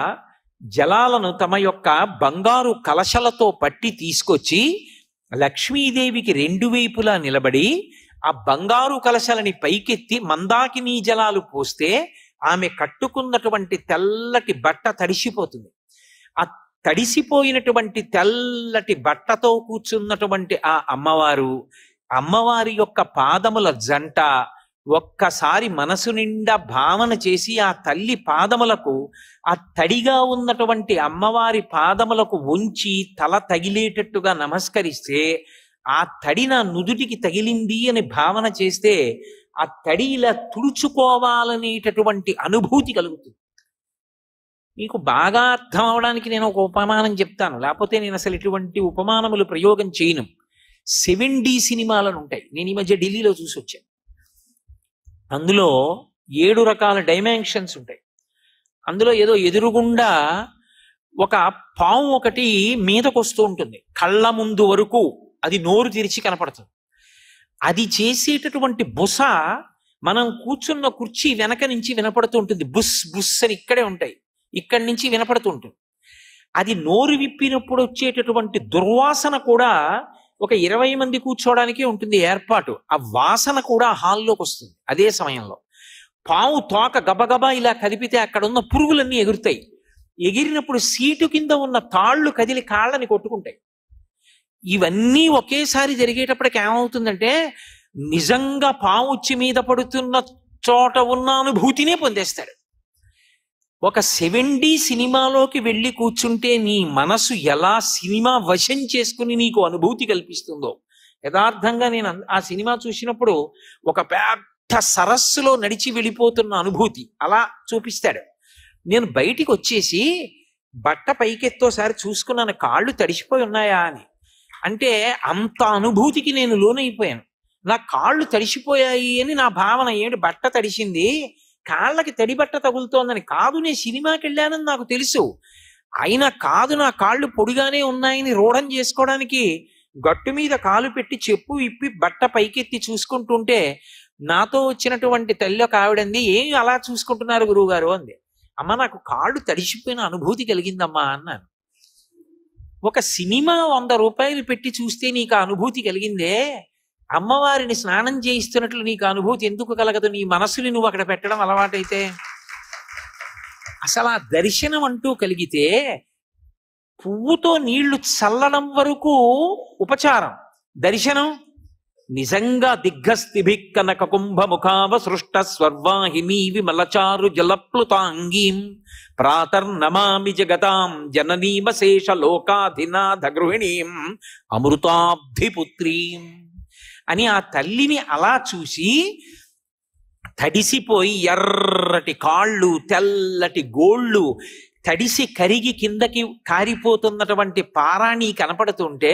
జలాలను తమ యొక్క బంగారు కలశలతో పట్టి తీసుకొచ్చి లక్ష్మీదేవికి రెండు వైపులా నిలబడి ఆ బంగారు కలశలని పైకెత్తి మందాకినీ జలాలు పోస్తే ఆమె కట్టుకున్నటువంటి తెల్లటి బట్ట తడిసిపోతుంది. ఆ తడిసిపోయినటువంటి తెల్లటి బట్టతో కూర్చున్నటువంటి ఆ అమ్మవారి యొక్క పాదముల జంట ఒక్కసారి మనసు నిండా భావన చేసి ఆ తల్లి పాదములకు, ఆ తడిగా ఉన్నటువంటి అమ్మవారి పాదములకు ఉంచి తల తగిలేటట్టుగా నమస్కరిస్తే, ఆ తడి నా నుదుటికి తగిలింది అని భావన చేస్తే ఆ తడి ఇలా తుడుచుకోవాలనేటటువంటి అనుభూతి కలుగుతుంది. మీకు బాగా అర్థం అవడానికి నేను ఒక ఉపమానం చెప్తాను, లేకపోతే నేను అసలు ఇటువంటి ఉపమానములు ప్రయోగం చేయను. 7D సినిమాలను ఉంటాయి, నేను ఈ మధ్య ఢిల్లీలో చూసి వచ్చాను. అందులో 7 రకాల డైమెన్షన్స్ ఉంటాయి. అందులో ఏదో ఎదురుగుండా ఒక పాము ఒకటి మీదకు వస్తూ ఉంటుంది, కళ్ళ ముందు వరకు అది నోరు తెరిచి కనపడుతుంది. అది చేసేటటువంటి బుస మనం కూర్చున్న కుర్చీ వెనక నుంచి వినపడుతూ ఉంటుంది. బుస్ బుస్ అని ఇక్కడే ఉంటాయి, ఇక్కడి నుంచి వినపడుతూ ఉంటుంది. అది నోరు విప్పినప్పుడు వచ్చేటటువంటి దుర్వాసన కూడా ఒక 20 మంది కూర్చోవడానికి ఉంటుంది ఏర్పాటు. ఆ వాసన కూడా హాల్లోకి వస్తుంది. అదే సమయంలో పాము తోక గబగబా ఇలా కదిపితే అక్కడ ఉన్న పురుగులన్నీ ఎగురుతాయి. ఎగిరినప్పుడు సీటు కింద ఉన్న తాళ్ళు కదిలి కాళ్ళని కొట్టుకుంటాయి. ఇవన్నీ ఒకేసారి జరిగేటప్పటికి ఏమవుతుందంటే, నిజంగా పాము ఉచ్చి మీద పడుతున్న చోట ఉన్న అనుభూతినే పొందేస్తాడు. ఒక 7D సినిమాలోకి వెళ్ళి కూర్చుంటే నీ మనసు ఎలా సినిమా వశం చేసుకుని నీకు అనుభూతి కల్పిస్తుందో. యథార్థంగా నేను ఆ సినిమా చూసినప్పుడు ఒక పెద్ద సరస్సులో నడిచి వెళ్ళిపోతున్న అనుభూతి అలా చూపిస్తాడు. నేను బయటికి వచ్చేసి బట్ట పైకెత్తోసారి చూసుకున్నాను, కాళ్ళు తడిసిపోయి ఉన్నాయా అని. అంటే అంత అనుభూతికి నేను లోనైపోయాను. నా కాళ్ళు తడిసిపోయాయి అని నా భావన. ఏంటి బట్ట తడిసింది, కాళ్ళకి తడి బట్ట తగులుతోందని కాదు, నేను సినిమాకి వెళ్ళానని నాకు తెలుసు. అయినా కాదు, నా కాళ్ళు పొడిగానే ఉన్నాయని రూఢం చేసుకోవడానికి గట్టు మీద కాలు పెట్టి చెప్పు ఇప్పి బట్ట పైకెత్తి చూసుకుంటుంటే నాతో వచ్చినటువంటి తల్లి ఒక ఆవిడంది, ఏం అలా చూసుకుంటున్నారు గురువుగారు అంది. అమ్మ నాకు కాళ్ళు తడిసిపోయిన అనుభూతి కలిగిందమ్మా అన్నాను. ఒక సినిమా 100 రూపాయలు పెట్టి చూస్తే నీకు ఆ అనుభూతి కలిగిందే, అమ్మవారిని స్నానం చేయిస్తున్నట్లు నీకు అనుభూతి ఎందుకు కలగదు? నీ మనసుని నువ్వు అక్కడ పెట్టడం అలవాటైతే. అసలు ఆ దర్శనం అంటూ కలిగితే పువ్వుతో నీళ్లు చల్లడం వరకు ఉపచారం, దర్శనం నిజంగా దిగ్గస్థిభి కనక కుంభ ముఖావ సృష్ట స్వర్వాహిని విమలచారు జలప్లుతాంగీం ప్రాతర్నమామి జగతాం జననీమశేష లోకాధినాథ గృహిణీం అమృతాబ్ధిపుత్రీం అని ఆ తల్లిని అలా చూసి తడిసిపోయి ఎర్రటి కాళ్ళు తెల్లటి గోళ్ళు తడిసి కరిగి కిందకి కారిపోతున్నటువంటి పారాణి కనపడుతుంటే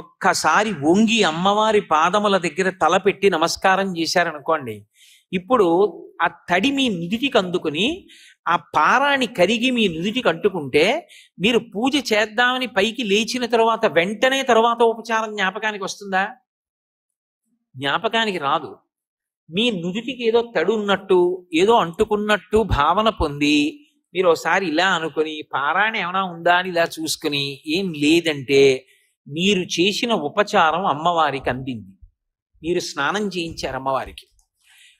ఒక్కసారి వంగి అమ్మవారి పాదముల దగ్గర తలపెట్టి నమస్కారం చేశారనుకోండి, ఇప్పుడు ఆ తడి మీ నుదిటికి అందుకుని ఆ పారాణి కరిగి మీ నుదిటికి అంటుకుంటే మీరు పూజ చేద్దామని పైకి లేచిన తర్వాత వెంటనే తర్వాత ఉపచారం జ్ఞాపకానికి వస్తుందా? జ్ఞాపకానికి రాదు. మీ నుదిటికి ఏదో తడి ఉన్నట్టు ఏదో అంటుకున్నట్టు భావన పొంది మీరు ఒకసారి ఇలా అనుకుని పారాయణ ఏమైనా ఉందా అని ఇలా చూసుకుని ఏం లేదంటే మీరు చేసిన ఉపచారం అమ్మవారికి అందింది. మీరు స్నానం చేయించారు అమ్మవారికి.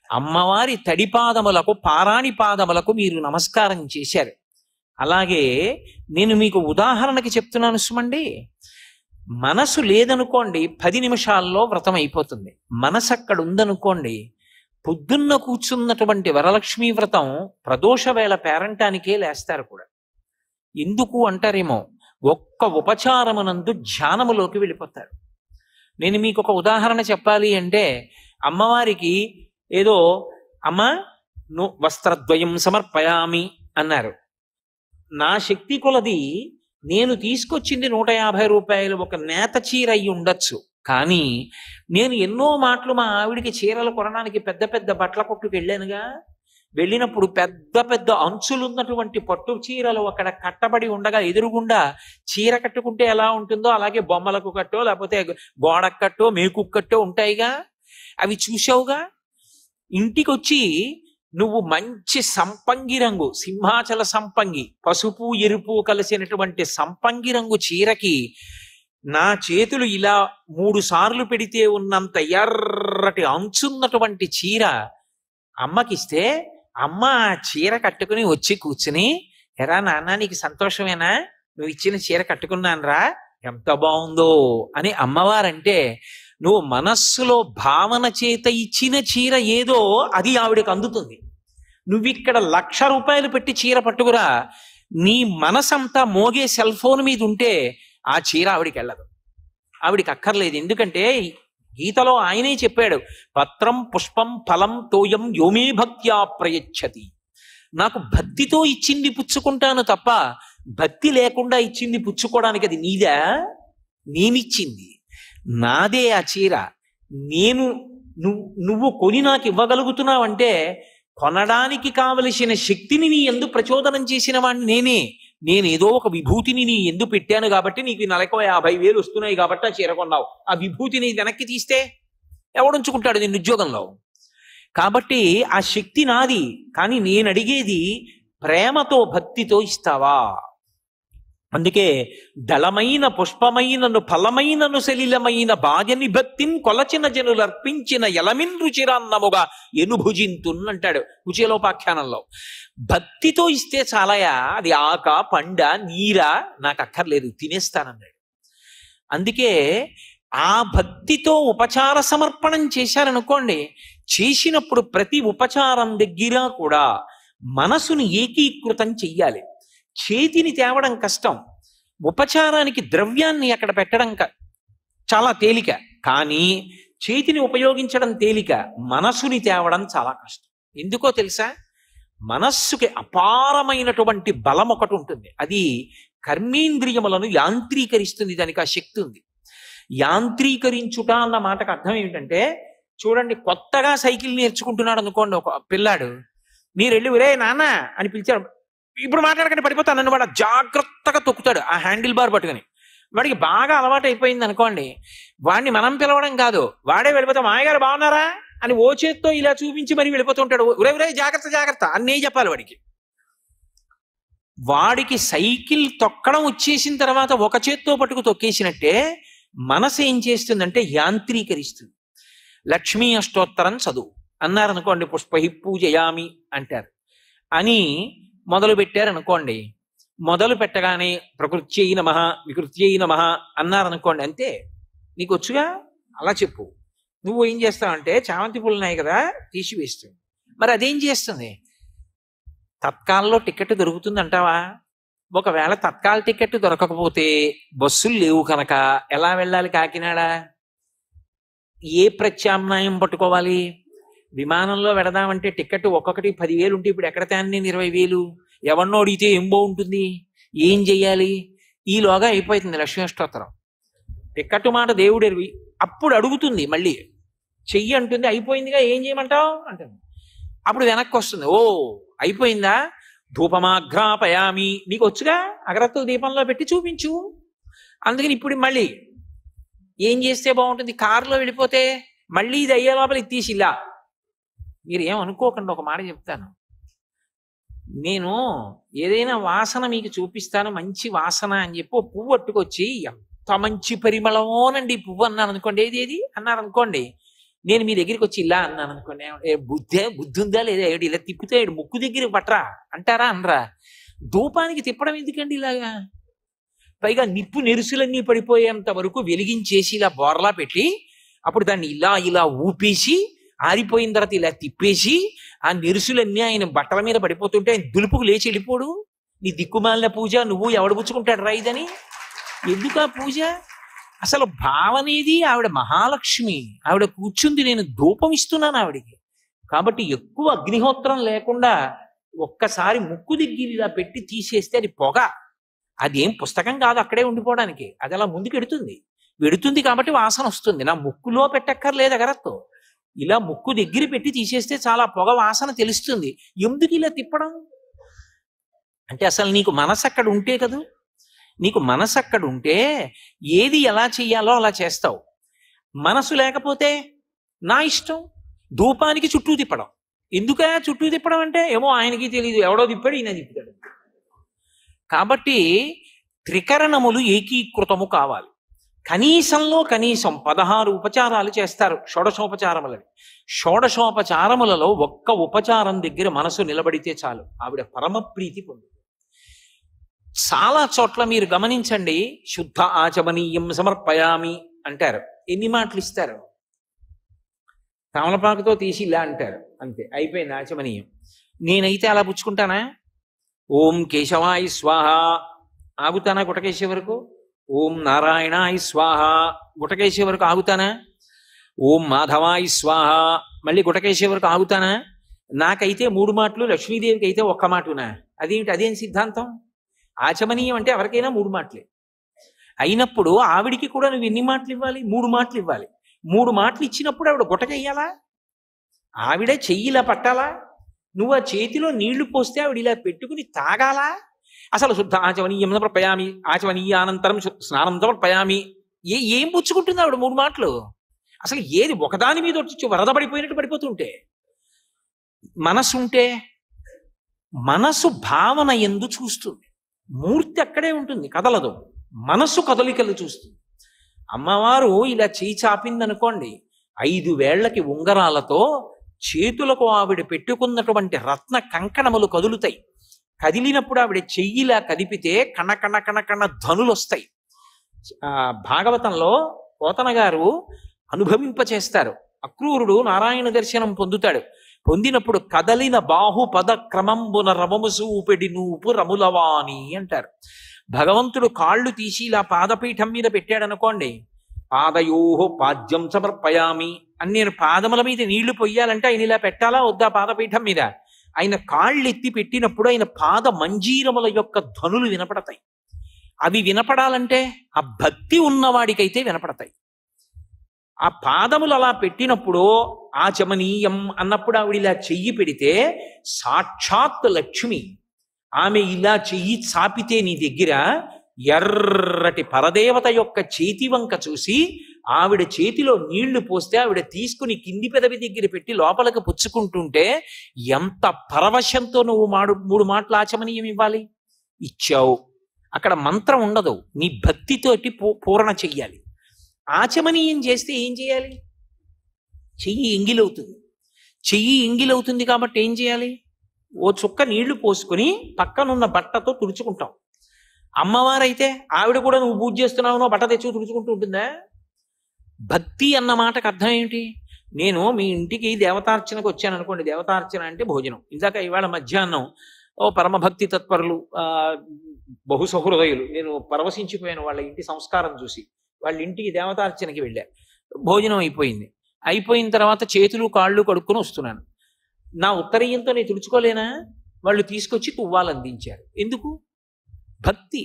అమ్మవారి తడిపాదములకు, పారాణి పాదములకు మీరు నమస్కారం చేశారు. అలాగే నేను మీకు ఉదాహరణకి చెప్తున్నాను సుమండి. మనసు లేదనుకోండి 10 నిమిషాల్లో వ్రతం అయిపోతుంది. మనసు అక్కడ ఉందనుకోండి, పొద్దున్న కూర్చున్నటువంటి వరలక్ష్మీ వ్రతం ప్రదోష వేళ పేరంటానికే లేస్తారు కూడా. ఎందుకు అంటారేమో, ఒక్క ఉపచారమునందు ధ్యానములోకి వెళ్ళిపోతారు. నేను మీకు ఒక ఉదాహరణ చెప్పాలి అంటే, అమ్మవారికి ఏదో అమ్మ వస్త్రద్వయం సమర్పయామి అన్నారు. నా శక్తి కొలది నేను తీసుకొచ్చింది 150 రూపాయలు ఒక నేత చీర అయి ఉండొచ్చు. కానీ నేను ఎన్నో మాటలు మా ఆవిడికి చీరలు కొనడానికి పెద్ద పెద్ద బట్టల కొట్టుకు వెళ్ళానుగా. వెళ్ళినప్పుడు పెద్ద పెద్ద అంచులున్నటువంటి పట్టు చీరలు అక్కడ కట్టబడి ఉండగా ఎదురుగుండా చీర కట్టుకుంటే ఎలా ఉంటుందో అలాగే బొమ్మలకు కట్టో లేకపోతే గోడకు కట్టో మేకు కట్టో ఉంటాయిగా. అవి చూసావుగా. ఇంటికి వచ్చి నువ్వు మంచి సంపంగి రంగు, సింహాచల సంపంగి, పసుపు ఎరుపు కలిసినటువంటి సంపంగి రంగు చీరకి నా చేతులు ఇలా 3 సార్లు పెడితే ఉన్నంత ఎర్రటి అంచున్నటువంటి చీర అమ్మకిస్తే, అమ్మ ఆ చీర కట్టుకుని వచ్చి కూర్చుని, ఎరా నాన్న నీకు సంతోషమేనా, నువ్వు ఇచ్చిన చీర కట్టుకున్నానురా, ఎంత బాగుందో అని అమ్మవారంటే, నువ్వు మనస్సులో భావన చేత ఇచ్చిన చీర ఏదో అది ఆవిడకి అందుతుంది. నువ్విక్కడ 1,00,000 రూపాయలు పెట్టి చీర పట్టుకురా, నీ మనసంతా మోగే సెల్ ఫోన్ మీద ఉంటే ఆ చీర ఆవిడికి వెళ్ళదు, ఆవిడికి అక్కర్లేదు. ఎందుకంటే గీతలో ఆయనే చెప్పాడు, పత్రం పుష్పం ఫలం తోయం యోమే భక్త్యా ప్రయచ్చతి. నాకు భక్తితో ఇచ్చింది పుచ్చుకుంటాను తప్ప భక్తి లేకుండా ఇచ్చింది పుచ్చుకోవడానికి అది నీదా? నేనిచ్చింది నాదే ఆ చీర. నువ్వు కొని నాకు ఇవ్వగలుగుతున్నావంటే కొనడానికి కావలసిన శక్తిని నీ ఎందు ప్రచోదనం చేసిన వాడిని నేనేదో ఒక విభూతిని నీ ఎందు పెట్టాను కాబట్టి నీకు నెలకు 50,000 వస్తున్నాయి కాబట్టి ఆ చీర కొన్నావు. ఆ విభూతిని వెనక్కి తీస్తే ఎవడుంచుకుంటాడు నిన్ను ఉద్యోగంలో? కాబట్టి ఆ శక్తి నాది. కానీ నేను అడిగేది ప్రేమతో భక్తితో ఇస్తావా? అందుకే దళమైన పుష్పమైనను ఫలమైనను సలిలమైన భాగ్యని భక్తిని కొలచిన జనులు అర్పించిన ఎలమిన్ రుచిరాన్నముగా ఎనుభుజింతున్ అంటాడు కుచేలోపాఖ్యానంలో. భక్తితో ఇస్తే చాలయా, అది ఆక పండ నీరా నాకు అక్కర్లేదు, తినేస్తానన్నాడు. అందుకే ఆ భక్తితో ఉపచార సమర్పణం చేశారనుకోండి, చేసినప్పుడు ప్రతి ఉపచారం దగ్గర కూడా మనసుని ఏకీకృతం చెయ్యాలి. చేతిని తేవడం కష్టం, ఉపచారానికి ద్రవ్యాన్ని అక్కడ పెట్టడం చాలా తేలిక. కానీ చేతిని ఉపయోగించడం తేలిక, మనసుని తేవడం చాలా కష్టం. ఎందుకో తెలుసా? మనస్సుకి అపారమైనటువంటి బలం ఒకటి ఉంటుంది, అది కర్మేంద్రియములను యాంత్రీకరిస్తుంది. దానికి ఆ శక్తి ఉంది. యాంత్రీకరించుట అన్న మాటకు అర్థం ఏమిటంటే, చూడండి, కొత్తగా సైకిల్ నేర్చుకుంటున్నాడు అనుకోండి ఒక పిల్లాడు, మీరు వెళ్ళి ఒరే నాన్న అని పిలిచారు, ఇప్పుడు మాట్లాడకండి పడిపోతాను వాడు జాగ్రత్తగా తొక్కుతాడు ఆ హ్యాండిల్ బార్ పట్టుకుని. వాడికి బాగా అలవాటు అయిపోయింది అనుకోండి, వాడిని మనం పిలవడం కాదు, వాడే వెళ్ళిపోతాం, మాయగారు బాగున్నారా అని ఓ చేత్తో ఇలా చూపించి మరి వెళ్ళిపోతుంటాడు. ఒరే ఒరే జాగ్రత్త జాగ్రత్త అన్నీ చెప్పాలి వాడికి. వాడికి సైకిల్ తొక్కడం వచ్చేసిన తర్వాత ఒక చేత్తో పట్టుకు తొక్కేసినట్టే మనసు ఏం చేస్తుందంటే యాంత్రీకరిస్తుంది. లక్ష్మీ అష్టోత్తరం చదువు అన్నారనుకోండి, పుష్పహి పూజయామి అంటారు అని మొదలు పెట్టారనుకోండి, మొదలు పెట్టగానే ప్రకృత్యై నమః వికృత్యై నమః అన్నారనుకోండి, అంతే. నీకు వచ్చుగా, అలా చెప్పు. నువ్వు ఏం చేస్తావంటే చామంతి పూలు ఉన్నాయి కదా తీసివేస్తుంది. మరి అదేం చేస్తుంది? తత్కాల్లో టికెట్ దొరుకుతుంది అంటావా? ఒకవేళ తత్కాల టికెట్ దొరకకపోతే, బస్సులు లేవు కనుక ఎలా వెళ్ళాలి కాకినాడ? ఏ ప్రత్యామ్నాయం పట్టుకోవాలి? విమానంలో వెడదామంటే టికెట్ ఒక్కొక్కటి 10,000 ఉంటే ఇప్పుడు ఎక్కడ తేను 20,000? ఎవరినో అడిగితే ఏం బాగుంటుంది? ఏం చెయ్యాలి? ఈలోగా అయిపోతుంది లక్ష్మీ అష్టోత్తరం. టికెట్ మాట దేవుడెరివి. అప్పుడు అడుగుతుంది, మళ్ళీ చెయ్యి అంటుంది, అయిపోయిందిగా ఏం చేయమంటావు అంటుంది. అప్పుడు వెనక్కి వస్తుంది, ఓ అయిపోయిందా, ధూపమాఘ్రాపయామి, నీకు వచ్చుగా, అగరత్తులు దీపంలో పెట్టి చూపించు. అందుకని ఇప్పుడు మళ్ళీ ఏం చేస్తే బాగుంటుంది? కారులో వెళ్ళిపోతే మళ్ళీ ఇది అయ్యే లోపల ఇది తీసి ఇలా. మీరు ఏమనుకోకండి, ఒక మాట చెప్తాను. నేను ఏదైనా వాసన మీకు చూపిస్తాను, మంచి వాసన అని చెప్పి పువ్వు పట్టుకొచ్చి ఎంత మంచి పరిమళమోనండి పువ్వు అన్నాను అనుకోండి, ఏది ఏది అన్నారు అనుకోండి, నేను మీ దగ్గరికి వచ్చి ఇలా అన్నాను అనుకోండి, బుద్ధి ఉందా లేదా, ఏడు ఇలా తిప్పితే ఏడు ముక్కు దగ్గరికి పట్టరా అంటారా అనరా? ధూపానికి తిప్పడం ఎందుకండి ఇలాగా? పైగా నిప్పు నెరుసులన్నీ పడిపోయేంత వరకు వెలిగించేసి ఇలా బోర్లా పెట్టి అప్పుడు దాన్ని ఇలా ఇలా ఊపేసి ఆరిపోయిన తర్వాత ఇలా తిప్పేసి ఆ నెరుసులన్నీ ఆయన బట్టల మీద పడిపోతుంటే ఆయన దులుపుకు లేచి వెళ్ళిపోడు. నీ దిక్కుమాలిన పూజ, నువ్వు ఎవడు పుచ్చుకుంటాడు రా ఇదని? ఎందుకు ఆ పూజ? అసలు భావనేది ఆవిడ మహాలక్ష్మి, ఆవిడ కూర్చుంది, నేను ధూపం ఇస్తున్నాను ఆవిడికి. కాబట్టి ఎక్కువ అగ్నిహోత్రం లేకుండా ఒక్కసారి ముక్కు దగ్గర ఇలా పెట్టి తీసేస్తే అది పొగ, అదేం పుస్తకం కాదు అక్కడే ఉండిపోవడానికి, అది అలా ముందుకు వెడుతుంది కాబట్టి వాసన వస్తుంది. నా ముక్కులో పెట్టక్కర్లేదు అగరత్తో, ఇలా ముక్కు దగ్గర పెట్టి తీసేస్తే చాలా పొగ వాసన తెలుస్తుంది. ఎందుకు ఇలా తిప్పడం అంటే అసలు నీకు మనసు అక్కడ ఉంటే కదూ, నీకు మనసు అక్కడ ఉంటే ఏది ఎలా చెయ్యాలో అలా చేస్తావు. మనసు లేకపోతే నా ఇష్టం, ధూపానికి చుట్టూ తిప్పడం. ఎందుక చుట్టూ తిప్పడం అంటే ఏమో ఆయనకి తెలియదు, ఎవడో తిప్పాడు ఈయన తిప్పుతాడు. కాబట్టి త్రికరణములు ఏకీకృతము కావాలి. కనీసంలో కనీసం 16 ఉపచారాలు చేస్తారు షోడశోపచారములని. షోడశోపచారములలో ఒక్క ఉపచారం దగ్గర మనసు నిలబడితే చాలు, ఆవిడ పరమప్రీతి పొందుతుంది. చాలా చోట్ల మీరు గమనించండి, శుద్ధ ఆచమనీయం సమర్పయామి అంటారు. ఎన్ని మాటలు ఇస్తారు? తమలపాకుతో తీసి ఇలా అంటారు, అంతే అయిపోయింది ఆచమనీయం. నేనైతే అలా పుచ్చుకుంటానా? ఓం కేశవాయ స్వాహ ఆగుతానా గుటకేసే వరకు? ఓం నారాయణాయ స్వాహ గుటకేసే వరకు ఆగుతానా? ఓం మాధవాయ స్వాహ మళ్ళీ గుటకేసే వరకు ఆగుతానా? నాకైతే 3 మాటలు, లక్ష్మీదేవికి అయితే 1 మాటనా? అదేం సిద్ధాంతం? ఆచమనీయం అంటే ఎవరికైనా 3 మాటలే అయినప్పుడు ఆవిడికి కూడా నువ్వు ఎన్ని మాటలు ఇవ్వాలి? 3 మాటలు ఇవ్వాలి. 3 మాటలు ఇచ్చినప్పుడు ఆవిడ గుటకెయ్యాలా? ఆవిడే చెయ్యిలా పట్టాలా? నువ్వు ఆ చేతిలో నీళ్లు పోస్తే ఆవిడ ఇలా పెట్టుకుని తాగాలా? అసలు శుద్ధ ఆచమనీయం సమర్పయామి, ఆచమనీయానంతరం స్నానం సమర్పయామి, ఏం పుచ్చుకుంటుంది ఆవిడ 3 మాటలు? అసలు ఏది ఒకదాని మీద వచ్చి వరద పడిపోయినట్టు పడిపోతుంటే. మనసు ఉంటే మనసు భావన ఎందు చూస్తుంది, మూర్తి అక్కడే ఉంటుంది, కదలదు. మనసు కదలికలు చూస్తుంది. అమ్మవారు ఇలా చేయి చాపిందనుకోండి, 5 వేళ్లకి ఉంగరాలతో చేతులకు ఆవిడ పెట్టుకున్నటువంటి రత్న కంకణములు కదులుతాయి. కదిలినప్పుడు ఆవిడ చెయ్యిలా కదిపితే కణ కణ కణ ధనులు వస్తాయి. భాగవతంలో పోతన గారు అనుభవింపచేస్తారు. అక్రూరుడు నారాయణ దర్శనం పొందుతాడు. పొందినప్పుడు కదలిన బాహుపద క్రమంబున రమముసూపెడి నూపు రములవాణి అంటారు. భగవంతుడు కాళ్ళు తీసి ఇలా పాదపీఠం మీద పెట్టాడనుకోండి, పాదయోహో పాద్యం సమర్పయామి అని నేను పాదముల మీద నీళ్లు పొయ్యాలంటే ఆయన ఇలా పెట్టాలా వద్దా? పాదపీఠం మీద ఆయన కాళ్ళు ఎత్తి పెట్టినప్పుడు ఆయన పాద మంజీరముల యొక్క ధ్వనులు వినపడతాయి. అవి వినపడాలంటే ఆ భక్తి ఉన్నవాడికైతే వినపడతాయి. ఆ పాదములు అలా పెట్టినప్పుడు ఆచమనీయం అన్నప్పుడు ఆవిడ ఇలా చెయ్యి పెడితే సాక్షాత్ లక్ష్మి ఆమె ఇలా చెయ్యి చాపితే నీ దగ్గర ఎర్రటి పరదేవత యొక్క చేతి వంక చూసి ఆవిడ చేతిలో నీళ్లు పోస్తే ఆవిడ తీసుకుని కింది పెదవి దగ్గర పెట్టి లోపలికి పుచ్చుకుంటుంటే ఎంత పరవశంతో నువ్వు 3 మాటలు ఆచమనీయం ఇవ్వాలి. ఇచ్చావు. అక్కడ మంత్రం ఉండదు, నీ భక్తితోటి పూరణ చెయ్యాలి. ఆచమనీయం చేస్తే ఏం చేయాలి? చెయ్యి ఎంగిలవుతుంది. చెయ్యి ఎంగిలవుతుంది కాబట్టి ఏం చేయాలి? ఓ చుక్క నీళ్లు పోసుకొని పక్కనున్న బట్టతో తుడుచుకుంటాం. అమ్మవారైతే ఆవిడ కూడా నువ్వు పూజ చేస్తున్నావునో బట్ట తెచ్చు తుడుచుకుంటూ ఉంటుందా? భక్తి అన్న మాటకు అర్థం ఏమిటి? నేను మీ ఇంటికి దేవతార్చనకు వచ్చాను అనుకోండి, దేవతార్చన అంటే భోజనం. ఇందాక ఇవాళ మధ్యాహ్నం పరమభక్తి తత్పరులు బహు సహృదయులు, నేను పరవశించిపోయాను వాళ్ళ ఇంటి సంస్కారం చూసి. వాళ్ళ ఇంటికి దేవతార్చనకి వెళ్ళా. భోజనం అయిపోయింది. అయిపోయిన తర్వాత చేతులు కాళ్ళు కడుక్కొని వస్తున్నాను. నా ఉత్తరీయంతో నేను తుడుచుకోలేనా? వాళ్ళు తీసుకొచ్చి తువ్వాలు అందించారు. ఎందుకు? భక్తి.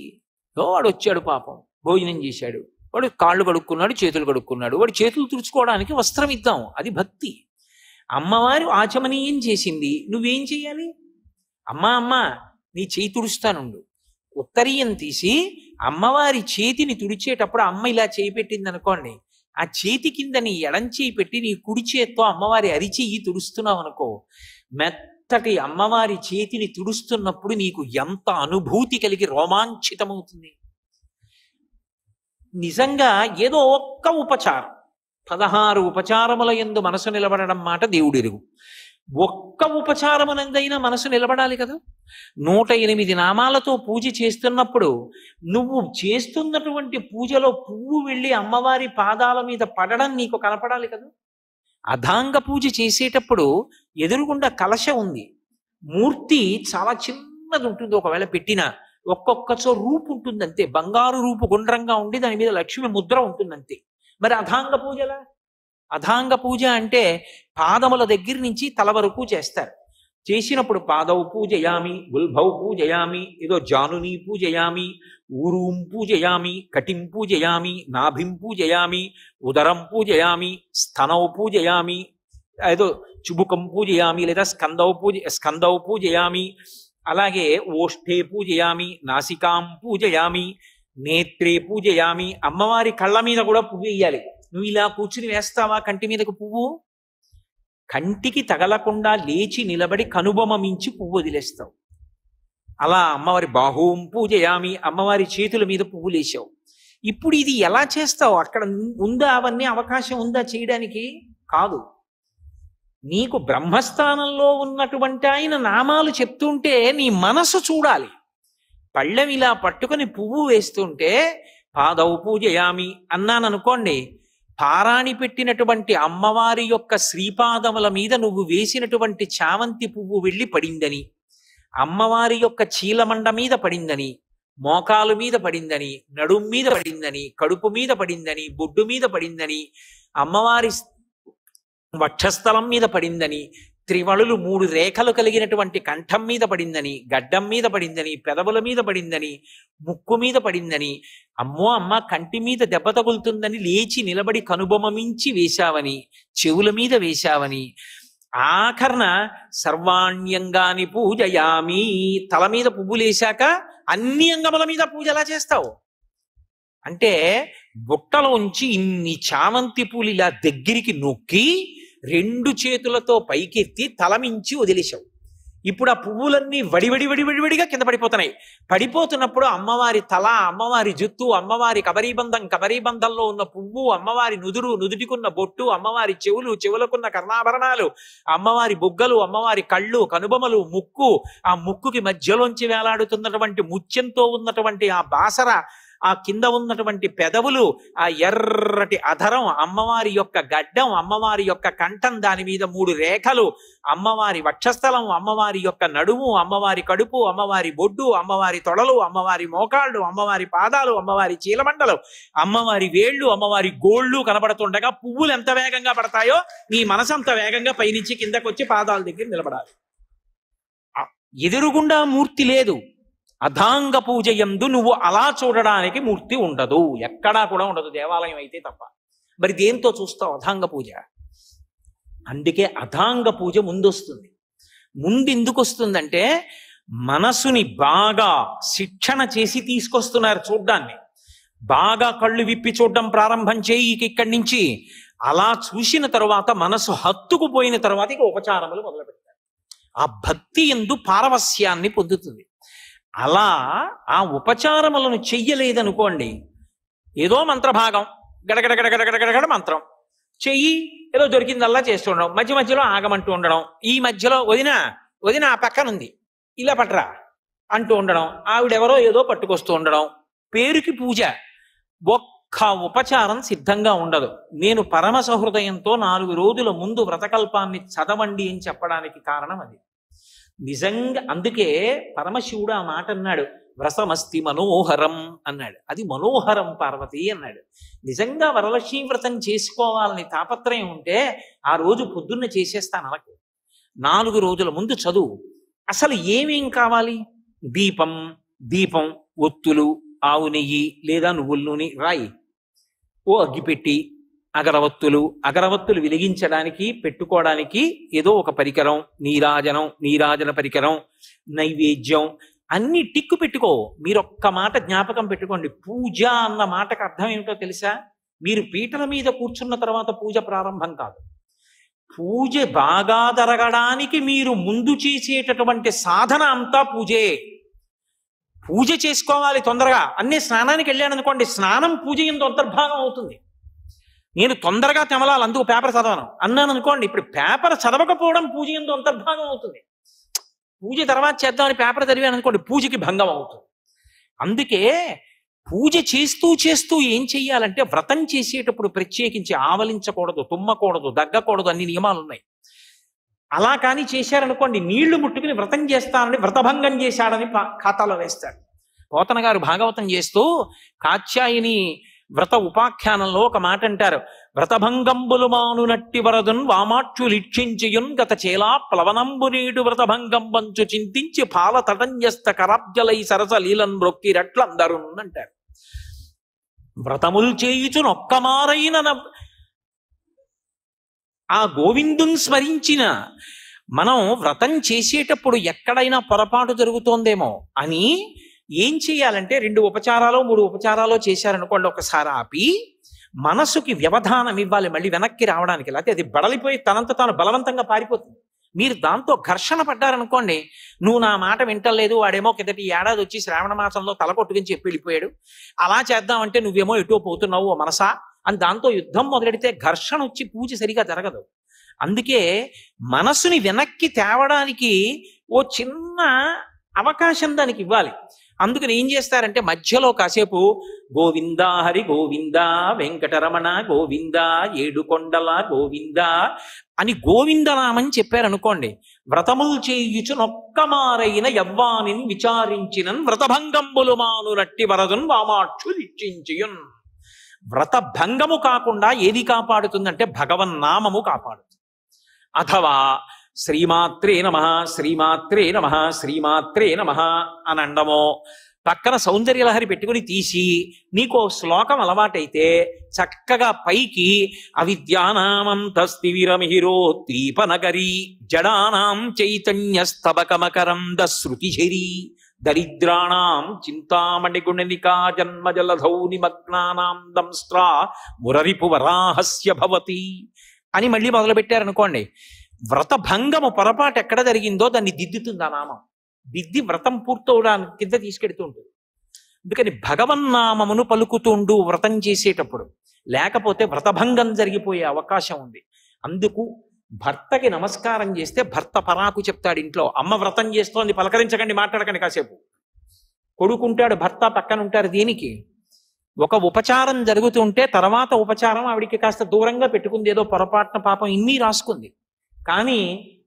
వాడు వచ్చాడు పాపం, భోజనం చేశాడు, వాడు కాళ్ళు కడుక్కున్నాడు, చేతులు కడుక్కున్నాడు, వాడు చేతులు తుడుచుకోవడానికి వస్త్రం ఇద్దాం, అది భక్తి. అమ్మవారు ఆచమనీయం చేసింది, నువ్వేం చేయాలి? అమ్మా నీ చేయి తుడుస్తానుండు. ఉత్తరీయం తీసి అమ్మవారి చేతిని తుడిచేటప్పుడు అమ్మ ఇలా చేయి పెట్టింది అనుకోండి, ఆ చేతి కింద నీ ఎడం చేయి పెట్టి నీ కుడి చేత్తో అమ్మవారి అరిచెయ్యి తుడుస్తున్నావు అనుకో, మెత్తటి అమ్మవారి చేతిని తుడుస్తున్నప్పుడు నీకు ఎంత అనుభూతి కలిగి రోమాంచితమవుతుంది. నిజంగా ఏదో ఒక్క ఉపచారం, 16 ఉపచారముల యందు మనసు నిలబడడం మాట దేవుడెరుగు. ఒక్క ఉపచారమునందైనా మనసు నిలబడాలి కదా. 108 నామాలతో పూజ చేస్తున్నప్పుడు నువ్వు చేస్తున్నటువంటి పూజలో పువ్వు వెళ్ళి అమ్మవారి పాదాల మీద పడడం నీకు కనపడాలి కదా. అధాంగ పూజ చేసేటప్పుడు ఎదురుగుండా కలశ ఉంది, మూర్తి చాలా చిన్నది ఉంటుంది, ఒకవేళ పెట్టినా ఒక్కొక్కచో రూపు ఉంటుంది అంతే, బంగారు రూపు గుండ్రంగా ఉండి దాని మీద లక్ష్మి ముద్ర ఉంటుంది అంతే. మరి అధాంగ పూజలా? అధాంగ పూజ అంటే పాదముల దగ్గర నుంచి తల వరకు చేస్తారు. చేసినప్పుడు పాదవు పూజయామి, గుల్భౌ పూజయామి, ఏదో జానుని పూజయామి, ఊరూం పూజయామి, కటిం పూజయామి, నాభిం పూజయామి, ఉదరం పూజయామి, స్తనౌ పూజయామి, ఏదో చుబుకం పూజయామి, లేదా స్కందౌ పూజయామి, అలాగే ఓష్ఠే పూజయామి, నాసికాం పూజయామి, నేత్రే పూజయామి. అమ్మవారి కళ్ళ మీద కూడా పువ్వు వేయాలి. నువ్వు ఇలా కూర్చుని వేస్తావా కంటి మీదకు పువ్వు? కంటికి తగలకుండా లేచి నిలబడి కనుబొమ మించి పువ్వు వదిలేస్తావు. అలా అమ్మవారి బాహుం పూజయామి, అమ్మవారి చేతుల మీద పువ్వు లేచావు. ఇప్పుడు ఇది ఎలా చేస్తావు? అక్కడ ఉందా అవన్నీ అవకాశం ఉందా చేయడానికి? కాదు. నీకు బ్రహ్మస్థానంలో ఉన్నటువంటి ఆయన నామాలు చెప్తుంటే నీ మనసు చూడాలి. పళ్ళెం ఇలా పట్టుకొని పువ్వు వేస్తుంటే పాదవు పూజయామి అన్నాననుకోండి, పారాణి పెట్టినటువంటి అమ్మవారి యొక్క శ్రీపాదముల మీద నువ్వు వేసినటువంటి చామంతి పువ్వు వెళ్ళి పడిందని, అమ్మవారి యొక్క చీలమండ మీద పడిందని, మోకాలు మీద పడిందని, నడుం మీద పడిందని, కడుపు మీద పడిందని, బొడ్డు మీద పడిందని, అమ్మవారి వక్షస్థలం మీద పడిందని, త్రివళులు 3 రేఖలు కలిగినటువంటి కంఠం మీద పడిందని, గడ్డం మీద పడిందని, పెదవుల మీద పడిందని, ముక్కు మీద పడిందని, అమ్మో అమ్మ కంటి మీద దెబ్బ తగులుతుందని లేచి నిలబడి కనుబొమ మించి వేశావని, చెవుల మీద వేశావని, ఆఖరణ సర్వాణ్యంగాని పూజయామి, తల మీద పువ్వులేశాక అన్ని అంగముల మీద పూజ ఎలా చేస్తావు? అంటే బుట్టలోంచి ఇన్ని చామంతి పూలు ఇలా దగ్గరికి నొక్కి 2 చేతులతో పైకెత్తి తలమించి వదిలేశావు. ఇప్పుడు ఆ పువ్వులన్నీ వడివడిగా కింద పడిపోతున్నాయి. పడిపోతున్నప్పుడు అమ్మవారి తల, అమ్మవారి జుత్తు, అమ్మవారి కబరీబంధంలో ఉన్న పువ్వు, అమ్మవారి నుదుటికున్న బొట్టు, అమ్మవారి చెవులకున్న కర్ణాభరణాలు, అమ్మవారి బుగ్గలు, అమ్మవారి కళ్ళు, కనుబొమలు, ముక్కు, ఆ ముక్కుకి మధ్యలోంచి వేలాడుతున్నటువంటి ముత్యంతో ఉన్నటువంటి ఆ బాసర, ఆ కింద ఉన్నటువంటి పెదవులు, ఆ ఎర్రటి అధరం, అమ్మవారి యొక్క గడ్డం, అమ్మవారి యొక్క కంఠం, దాని మీద 3 రేఖలు, అమ్మవారి వక్షస్థలం, అమ్మవారి యొక్క నడుము, అమ్మవారి కడుపు, అమ్మవారి బొడ్డు, అమ్మవారి తొడలు, అమ్మవారి మోకాళ్ళు, అమ్మవారి పాదాలు, అమ్మవారి చీలమండలు, అమ్మవారి వేళ్ళు, అమ్మవారి గోళ్ళు కనబడుతుండగా పువ్వులు ఎంత వేగంగా పడతాయో నీ మనసు అంత వేగంగా పైనుంచి కిందకొచ్చి పాదాల దగ్గర నిలబడాలి. ఎదురుగుండా మూర్తి లేదు. అధాంగ పూజ యందు నువ్వు అలా చూడడానికి మూర్తి ఉండదు, ఎక్కడా కూడా ఉండదు, దేవాలయం అయితే తప్ప. మరి దేంతో చూస్తావు అధాంగ పూజ? అందుకే అధాంగ పూజ ముందొస్తుంది. ముందు ఎందుకు వస్తుందంటే మనసుని బాగా శిక్షణ చేసి తీసుకొస్తున్నారు చూడ్డాన్ని. బాగా కళ్ళు విప్పి చూడడం ప్రారంభం చేయి ఇక్కడి నుంచి. అలా చూసిన తర్వాత మనసు హత్తుకుపోయిన తర్వాత ఇక ఉపచారములు మొదలుపెడతారు. ఆ భక్తి యందు పారవస్యాన్ని పొందుతుంది. అలా ఆ ఉపచారములను చెయ్యలేదనుకోండి, ఏదో మంత్రభాగం గడగడగడగడగడగడ మంత్రం చెయ్యి, ఏదో దొరికిందల్లా చేస్తూ ఉండడం, మధ్యలో ఆగమంటూ ఉండడం, ఈ మధ్యలో వదిన ఆ పక్కనుంది ఇలా పట్రా అంటూ ఉండడం, ఆవిడెవరో ఏదో పట్టుకొస్తూ ఉండడం, పేరుకి పూజ, ఒక్క ఉపచారం సిద్ధంగా ఉండదు. నేను పరమ సహృదయంతో 4 రోజుల ముందు వ్రతకల్పాన్ని చదవండి అని చెప్పడానికి కారణం అది. నిజంగా అందుకే పరమశివుడు ఆ మాట అన్నాడు, వ్రతమస్తి మనోహరం అన్నాడు. అది మనోహరం పార్వతి అన్నాడు. నిజంగా వరలక్ష్మీ వ్రతం చేసుకోవాలని తాపత్రయం ఉంటే ఆ రోజు పొద్దున్న చేసేస్తాను అనకు. 4 రోజుల ముందు చదువు. అసలు ఏమేం కావాలి? దీపం, ఒత్తులు, ఆవు నెయ్యి లేదా నువ్వుల నూనె రాయి, ఓ అగ్గిపెట్టి, అగరవత్తులు వెలిగించడానికి పెట్టుకోవడానికి ఏదో ఒక పరికరం, నీరాజన పరికరం, నైవేద్యం, అన్ని టిక్కు పెట్టుకో. మీరు ఒక్క మాట జ్ఞాపకం పెట్టుకోండి, పూజ అన్న మాటకు అర్థం ఏమిటో తెలుసా? మీరు పీటల మీద కూర్చున్న తర్వాత పూజ ప్రారంభం కాదు. పూజ బాగా జరగడానికి మీరు ముందు చేసేటటువంటి సాధన అంతా పూజే. పూజ చేసుకోవాలి తొందరగా అన్నీ స్నానానికి వెళ్ళాను అనుకోండి, స్నానం పూజ ఎందు అంతర్భాగం అవుతుంది. నేను తొందరగా తెమలాలి అందుకు పేపర్ చదవను అన్నాను అనుకోండి, ఇప్పుడు పేపర్ చదవకపోవడం పూజ ఎందు అంతర్భాగం అవుతుంది. పూజ తర్వాత చేద్దామని పేపర్ చదివాను అనుకోండి, పూజకి భంగం అవుతుంది. అందుకే పూజ చేస్తూ చేస్తూ ఏం చెయ్యాలంటే, వ్రతం చేసేటప్పుడు ప్రత్యేకించి ఆవలించకూడదు, తుమ్మకూడదు, దగ్గకూడదు, అన్ని నియమాలు ఉన్నాయి. అలా కానీ చేశారనుకోండి, నీళ్లు ముట్టుకుని వ్రతం చేస్తానని వ్రతభంగం చేశాడని ఖాతాలో వేస్తాడు. పోతన గారు భాగవతం చేస్తూ కాత్యాయని వ్రత ఉపాఖ్యానంలో ఒక మాట అంటారు, వ్రతభంగంబులు మానునట్టి వరదున్ వామాక్షులిక్షించియున్ గత చేలా ప్లవనంబు నీడు వ్రతభంగం వంచు చింతించి పాల తటంజస్త కరాబ్జలై సరస లీలన్ బ్రొక్కిరట్లందరు అంటారు. వ్రతములు చేయుచునొక్కమారైన ఆ గోవిందుని స్మరించిన మనం వ్రతం చేసేటప్పుడు ఎక్కడైనా పొరపాటు జరుగుతోందేమో అని ఏం చేయాలంటే, 2 ఉపచారాలు 3 ఉపచారాలు చేశారనుకోండి, ఒకసారి ఆపి మనసుకి వ్యవధానం ఇవ్వాలి మళ్ళీ వెనక్కి రావడానికి. లేకపోతే అది బడలిపోయి తనంత తాను బలవంతంగా పారిపోతుంది. మీరు దాంతో ఘర్షణ పడ్డారనుకోండి, నువ్వు నా మాట వింటలేదు, వాడేమో కిందటి ఏడాది వచ్చి శ్రావణ మాసంలో తలకొట్టుకుని చెప్పి వెళ్ళిపోయాడు, అలా చేద్దామంటే నువ్వేమో ఎటో పోతున్నావు మనసా అని దాంతో యుద్ధం మొదలెడితే ఘర్షణ వచ్చి పూజ సరిగా జరగదు. అందుకే మనసుని వెనక్కి తేవడానికి ఓ చిన్న అవకాశం దానికి ఇవ్వాలి. అందుకని ఏం చేస్తారంటే, మధ్యలో కాసేపు గోవిందా హరి గోవిందా వెంకటరమణ గోవిందా ఏడుకొండల గోవిందా అని గోవిందనామని చెప్పారనుకోండి, వ్రతములు చేయుచునొక్కమారైన యవ్వానిని విచారించినన్ వ్రతభంగంబులు మానునట్టి వరదున్ వామాక్షులిక్షించియున్. వ్రత భంగము కాకుండా ఏది కాపాడుతుందంటే భగవన్నామము కాపాడుతుంది. అథవా శ్రీమాత్రే నమః శ్రీమాత్రే నమః శ్రీమాత్రే నమః అని అండమో, పక్కన సౌందర్యలహరి పెట్టుకుని తీసి నీకో శ్లోకం అలవాటైతే చక్కగా పైకి అవిద్యానామంతస్తివిరమిహిరోద్దీపనగరీ జడానాం చైతన్యస్తబకమకరంద శృతిఝరీ దరిద్రాణం చింతామణి గుణనికా జన్మజలధౌ నిమగ్నానాం దంస్ట్రా మురరిపు వరాహస్య భవతి అని మళ్ళీ మొదలు పెట్టారనుకోండి, వ్రత భంగము పొరపాటు ఎక్కడ జరిగిందో దాన్ని దిద్దుతుంది ఆ నామం. దిద్ది వ్రతం పూర్తవడానికి కింద తీసుకెడుతూ ఉంటుంది. అందుకని భగవన్నామమును పలుకుతుండు వ్రతం చేసేటప్పుడు, లేకపోతే వ్రతభంగం జరిగిపోయే అవకాశం ఉంది. అందుకు భర్తకి నమస్కారం చేస్తే భర్త పరాకు చెప్తాడు ఇంట్లో, అమ్మ వ్రతం చేస్తోంది పలకరించకండి, మాట్లాడకండి కాసేపు. కొడుకుంటాడు, భర్త పక్కన ఉంటారు. దీనికి ఒక ఉపచారం జరుగుతుంటే తర్వాత ఉపచారం ఆవిడికి కాస్త దూరంగా పెట్టుకుంది, ఏదో పొరపాటున పాపం ఇన్ని రాసుకుంది, కానీ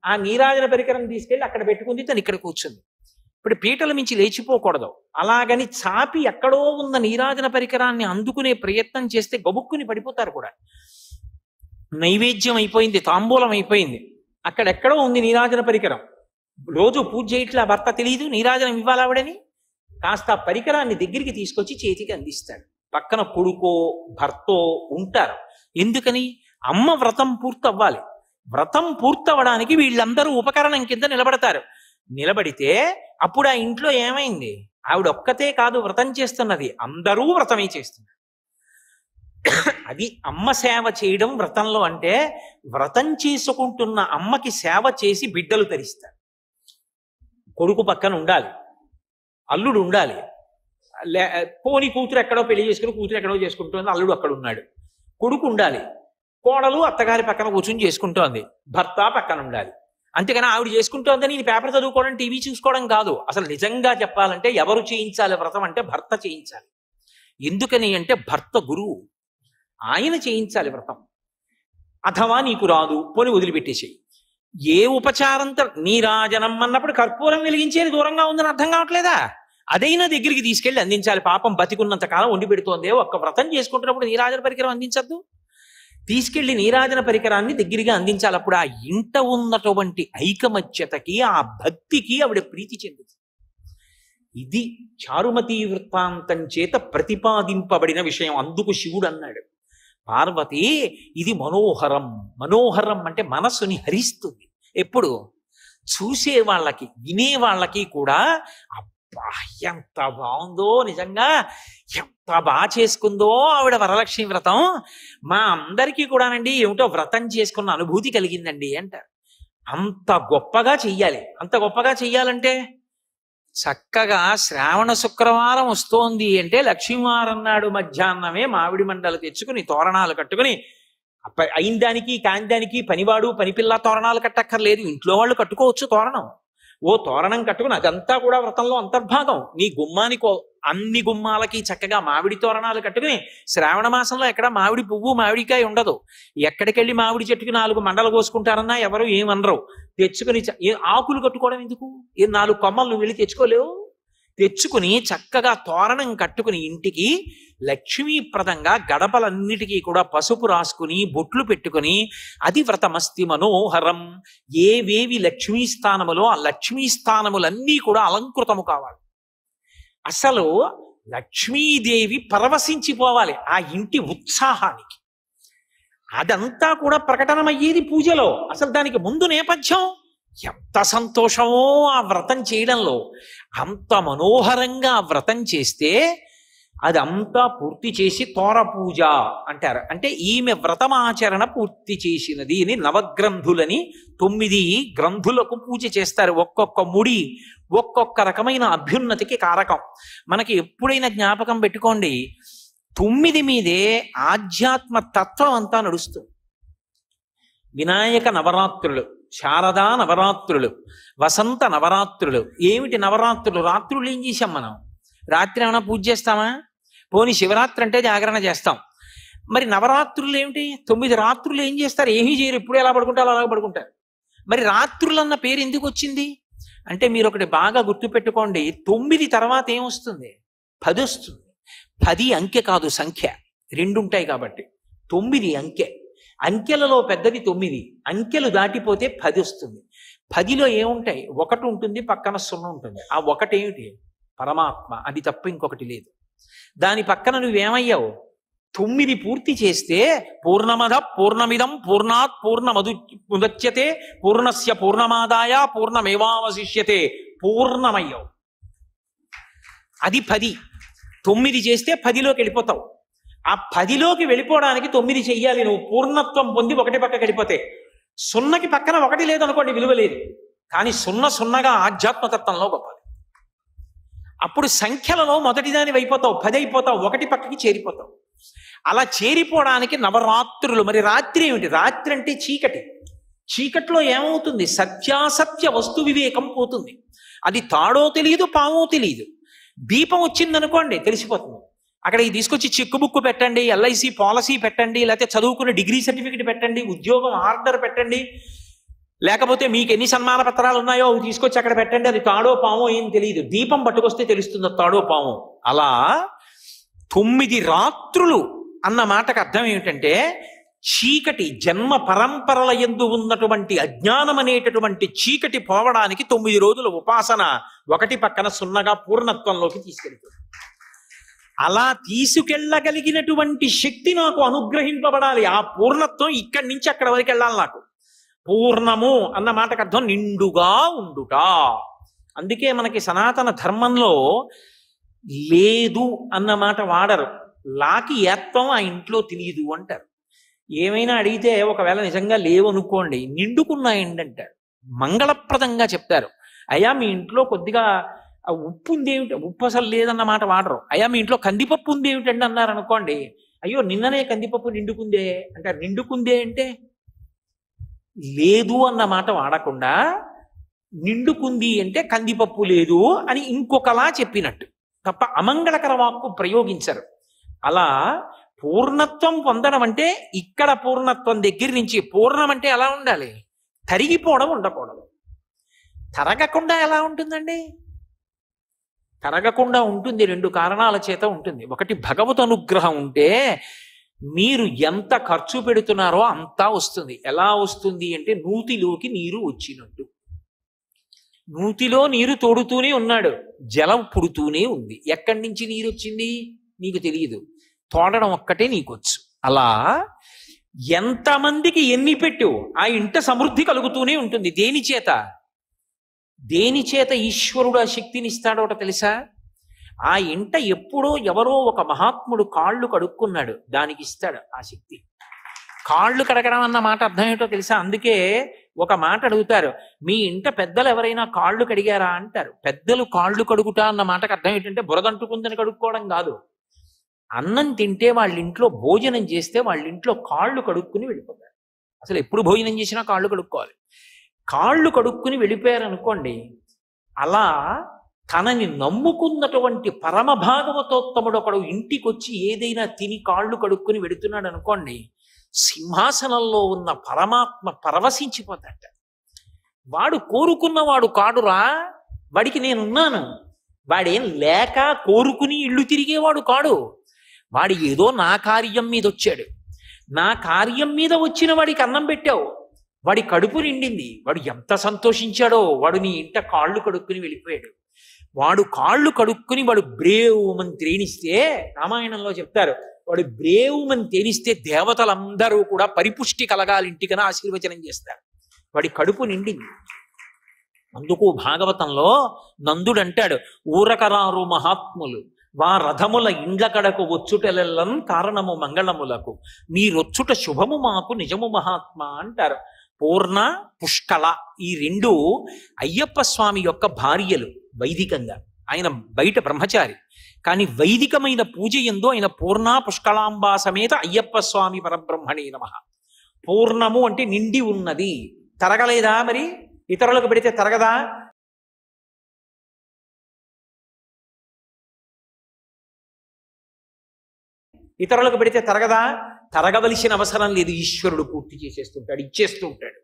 ఆ నీరాజన పరికరం తీసుకెళ్ళి అక్కడ పెట్టుకుంది, తను ఇక్కడ కూర్చుంది. ఇప్పుడు పీటల మించి లేచిపోకూడదు. అలాగని చాపి ఎక్కడో ఉన్న నీరాజన పరికరాన్ని అందుకునే ప్రయత్నం చేస్తే గబుక్కుని పడిపోతారు కూడా. నైవేద్యం అయిపోయింది, తాంబూలం అయిపోయింది, అక్కడెక్కడో ఉంది నీరాజన పరికరం. రోజు పూజ చేయట్లా భర్త తెలియదు నీరాజనం ఇవ్వాలావిడని, కాస్త ఆ పరికరాన్ని దగ్గరికి తీసుకొచ్చి చేతికి అందిస్తాడు. పక్కన కొడుకో భర్తో ఉంటారు. ఎందుకని? అమ్మ వ్రతం పూర్తవ్వాలి. వ్రతం పూర్తవడానికి వీళ్ళందరూ ఉపకరణం కింద నిలబడతారు. నిలబడితే అప్పుడు ఆ ఇంట్లో ఏమైంది? ఆవిడ ఒక్కతే కాదు వ్రతం చేస్తున్నది, అందరూ వ్రతమే చేస్తున్నారు. అది అమ్మ సేవ చేయడం వ్రతంలో. అంటే వ్రతం చేసుకుంటున్న అమ్మకి సేవ చేసి బిడ్డలు తరిస్తారు. కొడుకు పక్కన ఉండాలి, అల్లుడు ఉండాలి. పోని కూతురు ఎక్కడో పెళ్లి చేసుకుని కూతురు ఎక్కడో చేసుకుంటుంది, అల్లుడు అక్కడ ఉన్నాడు. కొడుకు ఉండాలి, కోడలు అత్తగారి పక్కన కూర్చుని చేసుకుంటోంది, భర్త పక్కన ఉండాలి. అంతేగాని ఆవిడ చేసుకుంటోందని ఇది పేపర్ చదువుకోవడం టీవీ చూసుకోవడం కాదు. అసలు నిజంగా చెప్పాలంటే ఎవరు చేయించాలి వ్రతం అంటే భర్త చేయించాలి. ఎందుకని అంటే భర్త గురువు, ఆయన చేయించాలి వ్రతం. అథవా నీకు రాదు పోని వదిలిపెట్టేసేయి. ఏ ఉపచారంతో నీరాజనం అన్నప్పుడు కర్పూరం వెలిగించేది దూరంగా ఉందని అర్థం కావట్లేదా? అదైనా దగ్గరికి తీసుకెళ్ళి అందించాలి. పాపం బతికున్నంత కాలం వండి పెడుతోంది, ఒక్క వ్రతం చేసుకుంటున్నప్పుడు నీరాజన పరికరం అందించద్దు? తీసుకెళ్లి నీరాజన పరికరాన్ని దగ్గరగా అందించాలి. అప్పుడు ఆ ఇంట ఉన్నటువంటి ఐకమత్యతకి ఆ భక్తికి ఆవిడ ప్రీతి చెందుతుంది. ఇది చారుమతీ వృత్తాంతం చేత ప్రతిపాదింపబడిన విషయం. అందుకు శివుడు అన్నాడు, పార్వతి ఇది మనోహరం. మనోహరం అంటే మనస్సుని హరిస్తుంది. ఎప్పుడు? చూసే వాళ్ళకి వినే వాళ్ళకి కూడా అబ్బా ఎంత బాగుందో, నిజంగా ఎంత బాగా చేసుకుందో ఆవిడ వరలక్ష్మి వ్రతం, మా అందరికీ కూడానండి ఏమిటో వ్రతం చేసుకున్న అనుభూతి కలిగిందండి అంటారు. అంత గొప్పగా చెయ్యాలి. అంత గొప్పగా చెయ్యాలంటే చక్కగా శ్రావణ శుక్రవారం వస్తోంది అంటే లక్ష్మీవారం నాడు మధ్యాహ్నమే మామిడి మండలు తెచ్చుకుని తోరణాలు కట్టుకుని అయిన దానికి కాని దానికి పనివాడు పనిపిల్ల తోరణాలు కట్టక్కర్లేదు, ఇంట్లో వాళ్ళు కట్టుకోవచ్చు తోరణం. ఓ తోరణం కట్టుకుని అదంతా కూడా వ్రతంలో అంతర్భాగం. నీ గుమ్మానికి అన్ని గుమ్మాలకి చక్కగా మామిడి తోరణాలు కట్టుకుని శ్రావణ మాసంలో ఎక్కడ మామిడి పువ్వు మామిడికాయ ఉండదు. ఎక్కడికెళ్ళి మామిడి చెట్టుకి 4 మండలు కోసుకుంటారన్నా ఎవరు ఏమనరు. తెచ్చుకుని ఆకులు కట్టుకోవడం ఎందుకు? 4 కొమ్మలు నువ్వు వెళ్ళి తెచ్చుకోలేవు. తెచ్చుకుని చక్కగా తోరణం కట్టుకుని ఇంటికి లక్ష్మీప్రదంగా గడపలన్నిటికీ కూడా పసుపు రాసుకుని బొట్లు పెట్టుకుని అది వ్రతమస్తి మనోహరం. ఏవేవి లక్ష్మీ స్థానములో ఆ లక్ష్మీ స్థానములన్నీ కూడా అలంకృతము కావాలి. అసలు లక్ష్మీదేవి పరవశించిపోవాలి ఆ ఇంటి ఉత్సాహానికి. అదంతా కూడా ప్రకటనమయ్యేది పూజలో. అసలు దానికి ముందు నేపథ్యం ఎంత సంతోషమో ఆ వ్రతం చేయడంలో. అంత మనోహరంగా ఆ వ్రతం చేస్తే అదంతా పూర్తి చేసి తోర పూజ అంటారు. అంటే ఈమె వ్రతమాచరణ పూర్తి చేసినది అని నవగ్రంథులని 9 గ్రంథులకు పూజ చేస్తారు. ఒక్కొక్క ముడి ఒక్కొక్క రకమైన అభ్యున్నతికి కారకం. మనకి ఎప్పుడైనా జ్ఞాపకం పెట్టుకోండి, 9 మీదే ఆధ్యాత్మ తత్వం అంతా నడుస్తుంది. వినాయక నవరాత్రులు, శారదా నవరాత్రులు, వసంత నవరాత్రులు. ఏమిటి నవరాత్రులు? రాత్రులు ఏం చేశాం మనం? రాత్రి ఏమైనా పూజ చేస్తామా? పోనీ శివరాత్రి అంటే జాగరణ చేస్తాం. మరి నవరాత్రులు ఏమిటి? 9 రాత్రులు ఏం చేస్తారు? ఏమీ చేయరు. ఎప్పుడు ఎలా పడుకుంటారో అలా పడుకుంటారు. మరి రాత్రులు అన్న పేరు ఎందుకు వచ్చింది అంటే మీరు ఒకటి బాగా గుర్తుపెట్టుకోండి, 9 తర్వాత ఏమొస్తుంది? 10 వస్తుంది. 10 అంకె కాదు, సంఖ్య. 2 ఉంటాయి కాబట్టి 9 అంకె. అంకెలలో పెద్దది 9. అంకెలు దాటిపోతే 10 వస్తుంది. 10లో ఏముంటాయి? 1 ఉంటుంది, పక్కన 0 ఉంటుంది. ఆ 1 ఏమిటి? పరమాత్మ. అది తప్ప ఇంకొకటి లేదు. దాని పక్కన నువ్వేమయ్యావు? 9 పూర్తి చేస్తే పూర్ణమద పూర్ణమిదం పూర్ణాత్ పూర్ణముదచ్యతే పూర్ణస్య పూర్ణమాదాయ పూర్ణమేవావశిష్యతే. పూర్ణమయ్యావు. అది 10. 9 చేస్తే 10లోకి వెళ్ళిపోతావు. ఆ 10లోకి వెళ్ళిపోవడానికి 9 చెయ్యాలి నువ్వు. పూర్ణత్వం పొంది 1 పక్కకి వెళ్ళిపోతే 0కి పక్కన 1 లేదనుకోండి, విలువ లేదు. కానీ 0 0గా ఆధ్యాత్మతత్వంలో గొప్పది. అప్పుడు సంఖ్యలలో మొదటిదాని అయిపోతావు, 10 అయిపోతావు, 1 పక్కకి చేరిపోతావు. అలా చేరిపోవడానికి నవరాత్రులు. మరి రాత్రి ఏమిటి? రాత్రి అంటే చీకటి. చీకట్లో ఏమవుతుంది? సత్యాసత్య వస్తు వివేకం పోతుంది. అది తాడో తెలియదు, పామో తెలియదు. దీపం వచ్చిందనుకోండి తెలిసిపోతుంది. అక్కడికి తీసుకొచ్చి చెక్ బుక్ పెట్టండి, LIC పాలసీ పెట్టండి, లేకపోతే చదువుకున్న డిగ్రీ సర్టిఫికెట్ పెట్టండి, ఉద్యోగం ఆర్డర్ పెట్టండి, లేకపోతే మీకు ఎన్ని సన్మాన పత్రాలు ఉన్నాయో అవి తీసుకొచ్చి అక్కడ పెట్టండి. అది తాడో పామో ఏం తెలియదు. దీపం పట్టుకొస్తే తెలుస్తుంది తాడో పామో. అలా 9 రాత్రులు అన్న మాటకు అర్థం ఏమిటంటే చీకటి, జన్మ పరంపరల యందు ఉన్నటువంటి అజ్ఞానం అనేటటువంటి చీకటి పోవడానికి 9 రోజుల ఉపాసన 1 పక్కన 0గా పూర్ణత్వంలోకి తీసుకెళ్తుంది. అలా తీసుకెళ్ళగలిగినటువంటి శక్తి నాకు అనుగ్రహింపబడాలి. ఆ పూర్ణత్వం ఇక్కడి నుంచి అక్కడ వరకు వెళ్ళాలి నాకు. పూర్ణము అన్న మాటకు అర్థం నిండుగా ఉండుట. అందుకే మనకి సనాతన ధర్మంలో లేదు అన్న మాట వాడరు. లాకి ఏత్వం ఆ ఇంట్లో తెలియదు అంటారు. ఏమైనా అడిగితే ఒకవేళ నిజంగా లేవు అనుకోండి, నిండుకున్నాయండి అంటారు. మంగళప్రదంగా చెప్తారు. అయ్యా మీ ఇంట్లో కొద్దిగా ఉప్పు ఉంది ఏమిటి? ఉప్పు అసలు లేదన్న మాట వాడరు. అయ్యా మీ ఇంట్లో కందిపప్పు ఉంది ఏమిటండి అన్నారు అనుకోండి, అయ్యో నిన్ననే కందిపప్పు నిండుకుందే అంటారు. నిండుకుందే అంటే లేదు అన్న మాట వాడకుండా నిండుకుంది అంటే కందిపప్పు లేదు అని ఇంకొకలా చెప్పినట్టు తప్ప అమంగళకర వాక్కు ప్రయోగించరు. అలా పూర్ణత్వం పొందడం అంటే ఇక్కడ పూర్ణత్వం దగ్గర నుంచి పూర్ణం అంటే ఎలా ఉండాలి? తరిగిపోవడం ఉండకూడదు. తరగకుండా ఎలా ఉంటుందండి? తరగకుండా ఉంటుంది. 2 కారణాల చేత ఉంటుంది. ఒకటి, భగవత్ అనుగ్రహం ఉంటే మీరు ఎంత ఖర్చు పెడుతున్నారో అంతా వస్తుంది. ఎలా వస్తుంది అంటే నూతిలోకి నీరు వచ్చినట్టు. నూతిలో నీరు తోడుతూనే ఉన్నాడు, జలం పుడుతూనే ఉంది. ఎక్కడి నుంచి నీరు వచ్చింది నీకు తెలియదు, తోడడం ఒక్కటే నీకొచ్చు. అలా ఎంతమందికి ఎన్ని పెట్టు ఆ ఇంట సమృద్ధి కలుగుతూనే ఉంటుంది. దేని చేత? దేని చేత ఈశ్వరుడు ఆ శక్తిని ఇస్తాడోట తెలుసా? ఆ ఇంట ఎప్పుడో ఎవరో ఒక మహాత్ముడు కాళ్ళు కడుక్కున్నాడు, దానికి ఇస్తాడు ఆ శక్తి. కాళ్ళు కడగడం అన్న మాట అర్థం ఏంటో తెలుసా? అందుకే ఒక మాట అడుగుతారు, మీ ఇంట పెద్దలు ఎవరైనా కాళ్ళు కడిగారా అంటారు. పెద్దలు కాళ్ళు కడుగుట అన్న మాటకు అర్థం ఏంటంటే బురదంటుకుందని కడుక్కోవడం కాదు. అన్నం తింటే వాళ్ళ ఇంట్లో భోజనం చేస్తే వాళ్ళ ఇంట్లో కాళ్ళు కడుక్కుని వెళ్ళిపోతారు. అసలు ఎప్పుడు భోజనం చేసినా కాళ్ళు కడుక్కోవాలి. కాళ్ళు కడుక్కుని వెళ్ళిపోయారు అనుకోండి, అలా తనని నమ్ముకున్నటువంటి పరమ భాగవతోత్తముడు ఒకడు ఇంటికి వచ్చి ఏదైనా తిని కాళ్ళు కడుక్కుని వెడుతున్నాడు అనుకోండి, సింహాసనంలో ఉన్న పరమాత్మ పరవశించిపోతాట. వాడు కోరుకున్నవాడు కాడురా, వాడికి నేనున్నాను. వాడేం లేక కోరుకుని ఇళ్ళు తిరిగేవాడు కాడు. వాడు ఏదో నా కార్యం మీద వచ్చాడు, నా కార్యం మీద వచ్చిన వాడికి అన్నం పెట్టావు, వాడి కడుపు నిండింది, వాడు ఎంత సంతోషించాడో. వాడు నీ ఇంట కాళ్ళు కడుక్కుని వెళ్ళిపోయాడు. వాడు కాళ్ళు కడుక్కుని వాడు బ్రేవుమని త్రేణిస్తే, రామాయణంలో చెప్తారు, వాడు బ్రేవుమని తేనిస్తే దేవతలందరూ కూడా పరిపుష్టి కలగాలి ఇంటికని ఆశీర్వచనం చేస్తారు. వాడి కడుపు నిండింది. అందుకు భాగవతంలో నందుడు అంటాడు, ఊరకరారు మహాత్ములు వా రథముల ఇండ్ల కడకు వచ్చుటలెల్లం కారణము మంగళములకు మీరొచ్చుట శుభము మాకు నిజము మహాత్మా అంటారు. పూర్ణ, పుష్కళ ఈ రెండు అయ్యప్ప స్వామి యొక్క భార్యలు వైదికంగా. ఆయన బయట బ్రహ్మచారి, కానీ వైదికమైన పూజ ఎందు ఆయన పూర్ణ పుష్కళాంబా సమేత అయ్యప్ప స్వామి పరబ్రహ్మణే నమః. పూర్ణము అంటే నిండి ఉన్నది. తరగలేదా? మరి ఇతరులకు పెడితే తరగదా? ఇతరులకు పెడితే తరగదా? తరగవలసిన అవసరం లేదు. ఈశ్వరుడు పూర్తి చేసేస్తుంటాడు, ఇచ్చేస్తూ ఉంటాడు.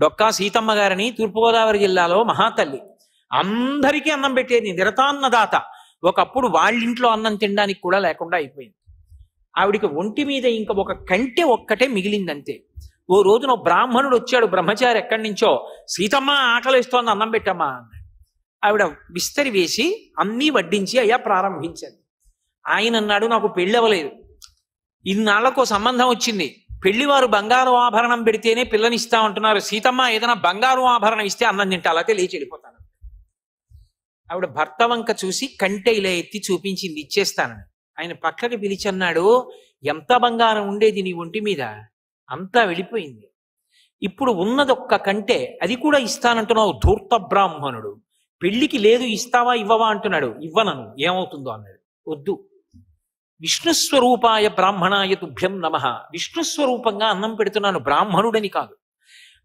డొక్కా సీతమ్మ గారిని తూర్పుగోదావరి జిల్లాలో మహాతల్లి, అందరికీ అన్నం పెట్టేది, నిరతాన్నదాత. ఒకప్పుడు వాళ్ళింట్లో అన్నం తినడానికి కూడా లేకుండా అయిపోయింది. ఆవిడికి ఒంటి మీద ఇంకా ఒక కంటె ఒక్కటే మిగిలిందంతే. ఓ రోజున బ్రాహ్మణుడు వచ్చాడు, బ్రహ్మచారి ఎక్కడి నుంచో, సీతమ్మ ఆకలిస్తోంది అన్నం పెట్టమ్మా అన్నాడు. ఆవిడ విస్తరి వేసి అన్నీ వడ్డించి అయ్యా ప్రారంభించింది. ఆయన అన్నాడు, నాకు పెళ్ళి అవ్వలేదు, ఇన్నాళ్లకు సంబంధం వచ్చింది, పెళ్లివారు బంగారు ఆభరణం పెడితేనే పిల్లనిస్తామంటున్నారు, సీతమ్మ ఏదైనా బంగారు ఆభరణం ఇస్తే అన్నం తింటా, అలాగే లేచి వెళ్ళిపోతాను. ఆవిడ భర్త వంక చూసి కంటె ఇలా ఎత్తి చూపించింది, ఇచ్చేస్తానని. ఆయన పక్కకి పిలిచన్నాడు, ఎంత బంగారం ఉండేది నీ ఒంటి మీద, అంతా వెళ్ళిపోయింది, ఇప్పుడు ఉన్నదొక్క కంటె, అది కూడా ఇస్తానంటున్నావు, ధూర్త బ్రాహ్మణుడు. పెళ్లికి లేదు, ఇస్తావా ఇవ్వవా అంటున్నాడు. ఇవ్వనను, ఏమవుతుందో అన్నాడు. వద్దు, విష్ణుస్వరూపాయ బ్రాహ్మణాయ తుభ్యం నమః, విష్ణుస్వరూపంగా అన్నం పెడుతున్నాను, బ్రాహ్మణుడని కాదు,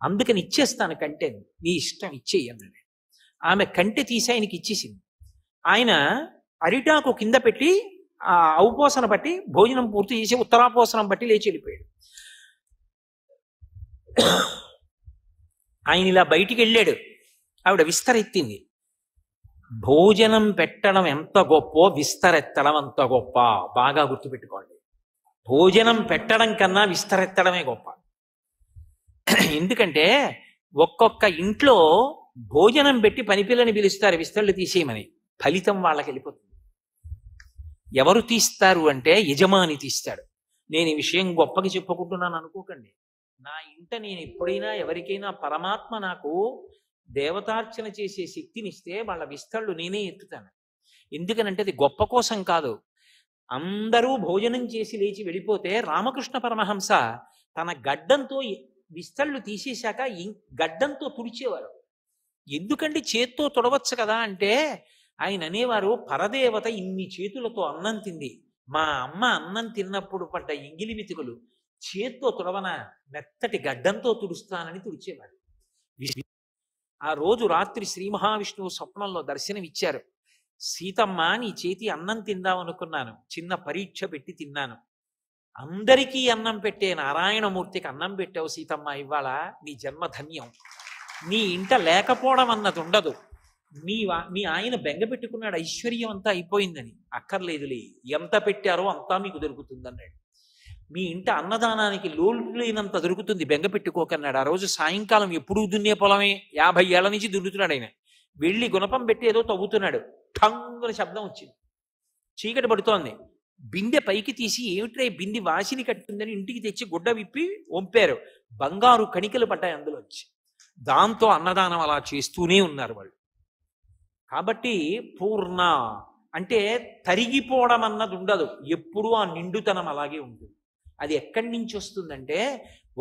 అందుకని ఇచ్చేస్తాను కంటె, నీ ఇష్టం ఇచ్చేయి అన్నాడు. ఆమె కంటె తీసి ఆయనకి ఇచ్చేసింది. ఆయన అరిటాకు కింద పెట్టి ఆ ఔపోసన పట్టి భోజనం పూర్తి చేసి ఉత్తరాపోసనం పట్టి లేచి వెళ్ళిపోయాడు. ఆయన ఇలా బయటికి వెళ్ళాడు, ఆవిడ విస్తరెత్తింది. భోజనం పెట్టడం ఎంత గొప్పో విస్తరెత్తడం అంత గొప్ప. బాగా గుర్తుపెట్టుకోండి, భోజనం పెట్టడం కన్నా విస్తరెత్తడమే గొప్ప. ఎందుకంటే ఒక్కొక్క ఇంట్లో భోజనం పెట్టి పనిపిల్లని పిలుస్తారు విస్తళ్ళు తీసేయమని, ఫలితం వాళ్ళకి వెళ్ళిపోతుంది. ఎవరు తీస్తారు అంటే యజమాని తీస్తాడు. నేను ఈ విషయం గొప్పగా చెప్పుకుంటున్నాను అనుకోకండి. నా ఇంట నేను ఎప్పుడైనా ఎవరికైనా పరమాత్మ నాకు దేవతార్చన చేసే శక్తినిస్తే వాళ్ళ విస్తళ్ళు నేనే ఎత్తుతాను. ఎందుకనంటే అది గొప్ప కోసం కాదు. అందరూ భోజనం చేసి లేచి వెళ్ళిపోతే రామకృష్ణ పరమహంస తన గడ్డంతో విస్తళ్ళు తీసేశాక గడ్డంతో తుడిచేవారు. ఎందుకంటే చేత్తో తొడవచ్చు కదా అంటే, ఆయన అనేవారు, పరదేవత ఇన్ని చేతులతో అన్నం తింది, మా అమ్మ అన్నం తిన్నప్పుడు పడ్డ ఎంగిలి మితుకులు చేత్తో తుడవన, మెత్తటి గడ్డంతో తుడుస్తానని తుడిచేవాడు. ఆ రోజు రాత్రి శ్రీ మహావిష్ణువు స్వప్నంలో దర్శనమిచ్చారు. సీతమ్మ, నీ చేతి అన్నం తిందామనుకున్నాను, చిన్న పరీక్ష పెట్టి తిన్నాను. అందరికీ అన్నం పెట్టే నారాయణమూర్తికి అన్నం పెట్టావు సీతమ్మ, ఇవాళ నీ జన్మ ధన్యం. నీ ఇంట లేకపోవడం అన్నది ఉండదు. మీ ఆయన బెంగ పెట్టుకున్నాడు, ఐశ్వర్యం అంతా అయిపోయిందని. అక్కర్లేదులే, ఎంత పెట్టారో అంతా మీకు దొరుకుతుందన్నాడు. మీ ఇంట అన్నదానానికి లోటు లేనంత దొరుకుతుంది, బెంగ పెట్టుకోకన్నాడు. ఆ రోజు సాయంకాలం ఎప్పుడూ దున్నే పొలమే, 50 ఏళ్ల నుంచి దున్నుతున్నాడు ఆయన. వెళ్ళి గుణపం పెట్టి ఏదో తవ్వుతున్నాడు, ఠంగున శబ్దం వచ్చింది. చీకటి పడుతోంది. బిందె పైకి తీసి, ఏమిట్రా బిందె వాసిని కట్టిందని ఇంటికి తెచ్చి గుడ్డ విప్పి వంపారు. బంగారు కణికలు పడ్డాయి అందులోంచి. దాంతో అన్నదానం అలా చేస్తూనే ఉన్నారు వాళ్ళు. కాబట్టి పూర్ణ అంటే తరిగిపోవడం అన్నది ఉండదు, ఎప్పుడూ ఆ నిండుతనం అలాగే ఉంటుంది. అది ఎక్కడి నుంచి వస్తుందంటే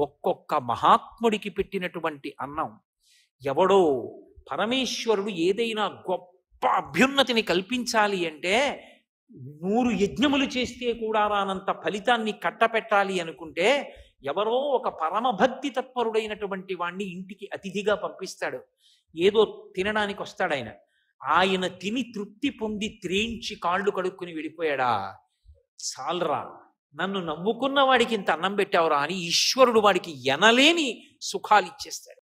ఒక్కొక్క మహాత్ముడికి పెట్టినటువంటి అన్నం. ఎవడో పరమేశ్వరుడు ఏదైనా గొప్ప అభ్యున్నతిని కల్పించాలి అంటే 100 యజ్ఞములు చేస్తే కూడా రానంత ఫలితాన్ని కట్టపెట్టాలి అనుకుంటే ఎవరో ఒక పరమభక్తి తత్పరుడైనటువంటి వాణ్ణి ఇంటికి అతిథిగా పంపిస్తాడు. ఏదో తినడానికి వస్తాడు ఆయన. ఆయన తిని తృప్తి పొంది త్రేంచి కాళ్ళు కడుక్కుని వెళ్ళిపోయాడా, చాలరా, నన్ను నమ్ముకున్న వాడికి ఇంత అన్నం పెట్టావురా అని ఈశ్వరుడు వాడికి ఎనలేని సుఖాలు ఇచ్చేస్తాడు.